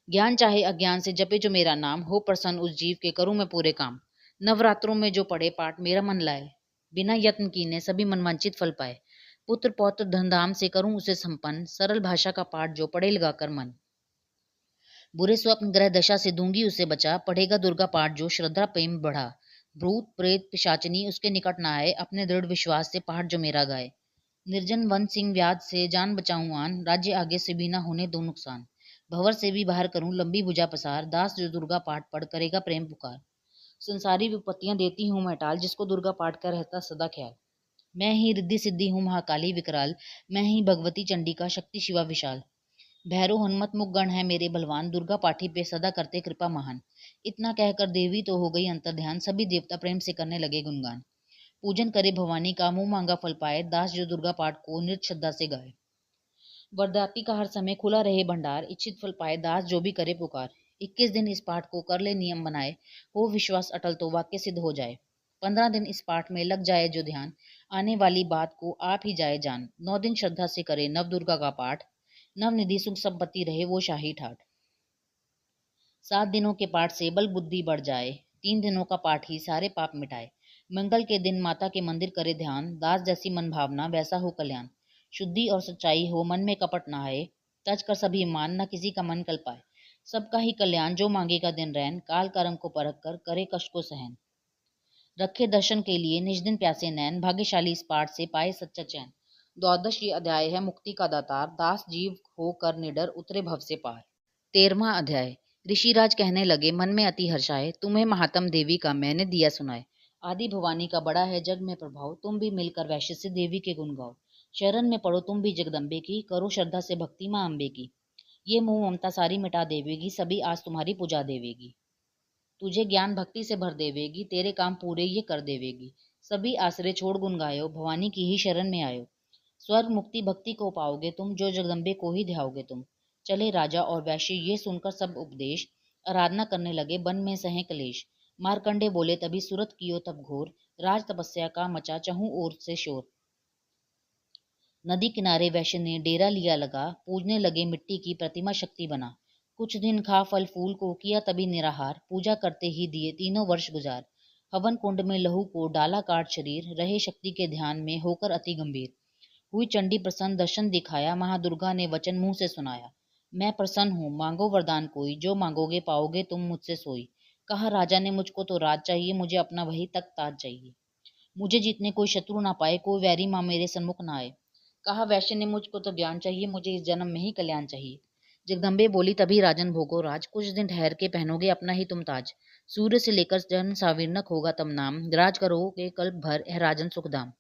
ज्ञान चाहे अज्ञान से जपे जो मेरा नाम, हो प्रसन्न उस जीव के करूं मैं पूरे काम। नवरात्रों में जो पढ़े पाठ मेरा मन लाए, बिना यत्न कीने सभी मनवांचित फल पाए। पुत्र पौत्र धन धाम से करूं उसे संपन्न, सरल भाषा का पाठ जो पढ़े लगाकर मन। बुरे स्वप्न ग्रह दशा से दूंगी उसे बचा, पढ़ेगा दुर्गा पाठ जो श्रद्धा प्रेम बढ़ा। भूत प्रेत पिशाचनी उसके निकट न आए, अपने दृढ़ विश्वास से पाठ जो मेरा गाए। निर्जन वन सिंह व्याध से जान बचाऊं आन, राज्य आगे से भी न होने दो नुकसान। भंवर से भी बाहर करूं लंबी भुजा पसार, दास जो दुर्गा पाठ पढ़ करेगा प्रेम पुकार। संसारी विपत्तियां देती हूं मैं टाल, जिसको दुर्गा पाठ का रहता सदा ख्याल। मैं ही रिद्धि सिद्धि हूँ महाकाली विकराल, मैं ही भगवती चंडिका शक्ति शिवा विशाल। भैरव हनुमत मुख गण है मेरे बलवान, दुर्गा पाठी पे सदा करते कृपा महान। इतना कहकर देवी तो हो गई अंतर ध्यान, सभी देवता प्रेम से करने लगे गुणगान। पूजन करे भवानी का, मुंह मांगा फल पाए, दास जो दुर्गा पाठ को नित श्रद्धा से गाए। वरदाती का हर समय खुला रहे भंडार, इच्छित फल पाए दास जो भी करे पुकार। 21 दिन इस पाठ को कर ले नियम बनाए, हो विश्वास अटल तो वाक्य सिद्ध हो जाए। 15 दिन इस पाठ में लग जाए जो ध्यान, आने वाली बात को आप ही जाए जान। 9 दिन श्रद्धा से करे नव दुर्गा का पाठ, नवनिधि सुख संपत्ति रहे वो शाही ठाठ। 7 दिनों के पाठ से बल बुद्धि बढ़ जाए, 3 दिनों का पाठ ही सारे पाप मिटाए। मंगल के दिन माता के मंदिर करे ध्यान, दास जैसी मन भावना वैसा हो कल्याण। शुद्धि और सच्चाई हो मन में कपट न आए, तज कर सभी मान न किसी का मन कल पाए। सबका ही कल्याण जो मांगेगा दिन रैन, काल कर्म को परख कर करे कष्ट को सहन। रखे दर्शन के लिए निज दिन प्यासे नैन, भाग्यशाली इस पाठ से पाए सच्चा चैन। द्वादश ये अध्याय है मुक्ति का दातार, दास जीव हो कर निडर उतरे भव से पार। 13वां अध्याय। ऋषिराज कहने लगे मन में अति हर्षाए, तुम्हें महात्म देवी का मैंने दिया सुनाए। आदि भवानी का बड़ा है जग में प्रभाव, तुम भी मिलकर वैश्य से देवी के गुण गाओ। शरण में पढ़ो तुम भी जगदम्बे की, करो श्रद्धा से भक्ति माँ अम्बे की। ये मोह ममता सारी मिटा देवेगी, सभी आज तुम्हारी पूजा देवेगी। तुझे ज्ञान भक्ति से भर देवेगी, तेरे काम पूरे ये कर देवेगी। सभी आश्रय छोड़ गुण गायो, भवानी की ही शरण में आयो। स्वर्ग मुक्ति भक्ति को पाओगे तुम, जो जगदम्बे को ही ध्याओगे तुम। चले राजा और वैश्य ये सुनकर सब उपदेश, आराधना करने लगे बन में सहे कलेश। मारकंडे बोले तभी सुरत कियो तब घोर, राज तपस्या का मचा चहु ओर से शोर। नदी किनारे वैश्य ने डेरा लिया लगा, पूजने लगे मिट्टी की प्रतिमा शक्ति बना। कुछ दिन खा फल फूल को किया तभी निराहार, पूजा करते ही दिए 3 वर्ष गुजार। हवन कुंड में लहू को डाला काट शरीर, रहे शक्ति के ध्यान में होकर अति गंभीर। हुई चंडी प्रसन्न दर्शन दिखाया, महादुर्गा ने वचन मुंह से सुनाया। मैं प्रसन्न हूँ मांगो वरदान कोई, जो मांगोगे पाओगे तुम मुझसे सोई। कहा राजा ने मुझको तो राज चाहिए, मुझे अपना वही तक ताज चाहिए। मुझे जीतने कोई शत्रु ना पाए, कोई वैरी माँ मेरे सन्मुख ना आए। कहा वैश्य ने मुझको तो ज्ञान चाहिए, मुझे इस जन्म में ही कल्याण चाहिए। जगदम्बे बोली तभी राजन भोगो राज, कुछ दिन ठहर के पहनोगे अपना ही तुम ताज। सूर्य से लेकर जन सावीरनक होगा तब नाम, राज करोगे कल्प भर है राजन सुखधाम।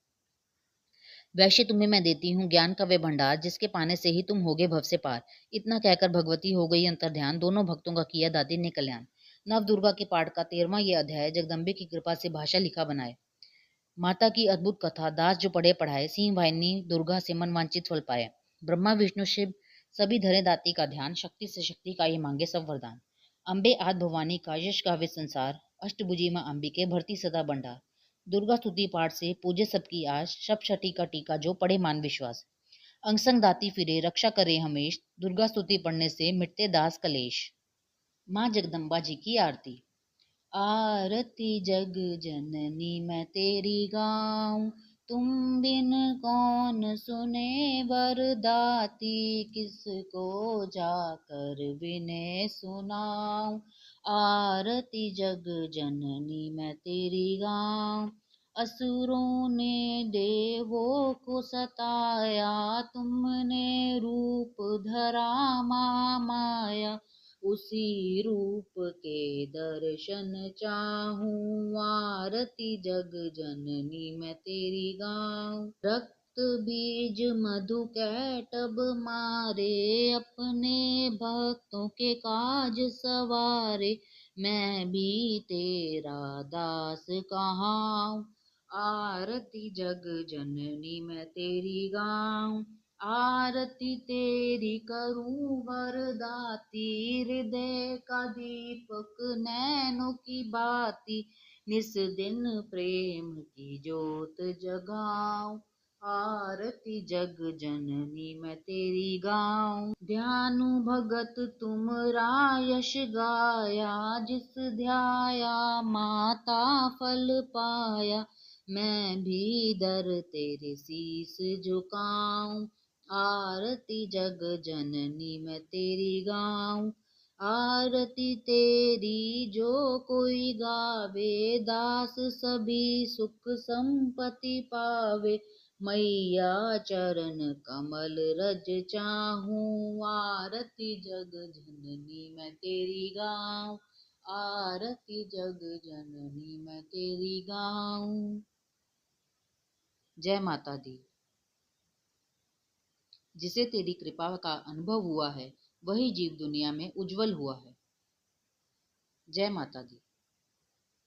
वैश्य तुम्हें मैं देती हूँ ज्ञान का वे भंडार, जिसके पाने से ही तुम होगे भव से पार। इतना कहकर भगवती हो गई अंतर ध्यान, दोनों भक्तों का किया दादी ने कल्याण। नव दुर्गा के पाठ का 13वां ये अध्याय, जगदम्बे की कृपा से भाषा लिखा बनाए। माता की अद्भुत कथा, दास जो पढ़े पढ़ाए, सिंह वाहिनी दुर्गा से मन वांछित फल पाए। ब्रह्मा विष्णु शिव सभी धरे दाती का ध्यान, शक्ति से शक्ति का ये मांगे सब वरदान। अम्बे आद भवानी का यश काव्य संसार, अष्टभुजी माँ अंबिके भरती सदा भंडार। दुर्गा स्तुति पाठ से पूजे सबकी आस, सप्तशती का टीका जो पढ़े मान विश्वास। अंग संग दाती फिरे रक्षा करे हमेश, दुर्गा स्तुति पढ़ने से मिटते दास कलेश। माँ जगदम्बा जी की आरती। आरती जग जननी मैं तेरी गाऊं, तुम बिन कौन सुने वरदाती, किसको जाकर विनय सुनाऊं। आरती जग जननी मैं तेरी गाऊं, असुरों ने देवों को सताया, तुमने रूप धरा माया, उसी रूप के दर्शन चाहूं। आरती जग जननी मैं तेरी गाऊं। रक्त बीज मधु कैटब मारे, अपने भक्तों के काज सवारे, मैं भी तेरा दास कहाऊं। आरती जग जननी मैं तेरी गाऊं, आरती तेरी करूं वरदाती, हृदय का दीपक नैनों की बाती, निस दिन प्रेम की ज्योत जगाऊं। आरती जग जननी मैं तेरी गाऊं। ध्यानु भगत तुमरा यश गाया, जिस ध्याया माता फल पाया, मैं भी दर तेरे शीस झुकाऊं। आरती जग जननी मैं तेरी गाऊं, आरती तेरी जो कोई गावे, दास सभी सुख संपत्ति पावे, मैया चरण कमल रज चाहूं। आरती जग जननी मैं तेरी गाऊं, आरती जग जननी मैं तेरी गाऊं। जय माता दी। जिसे तेरी कृपा का अनुभव हुआ है, वही जीव दुनिया में उज्जवल हुआ है। जय माता दी।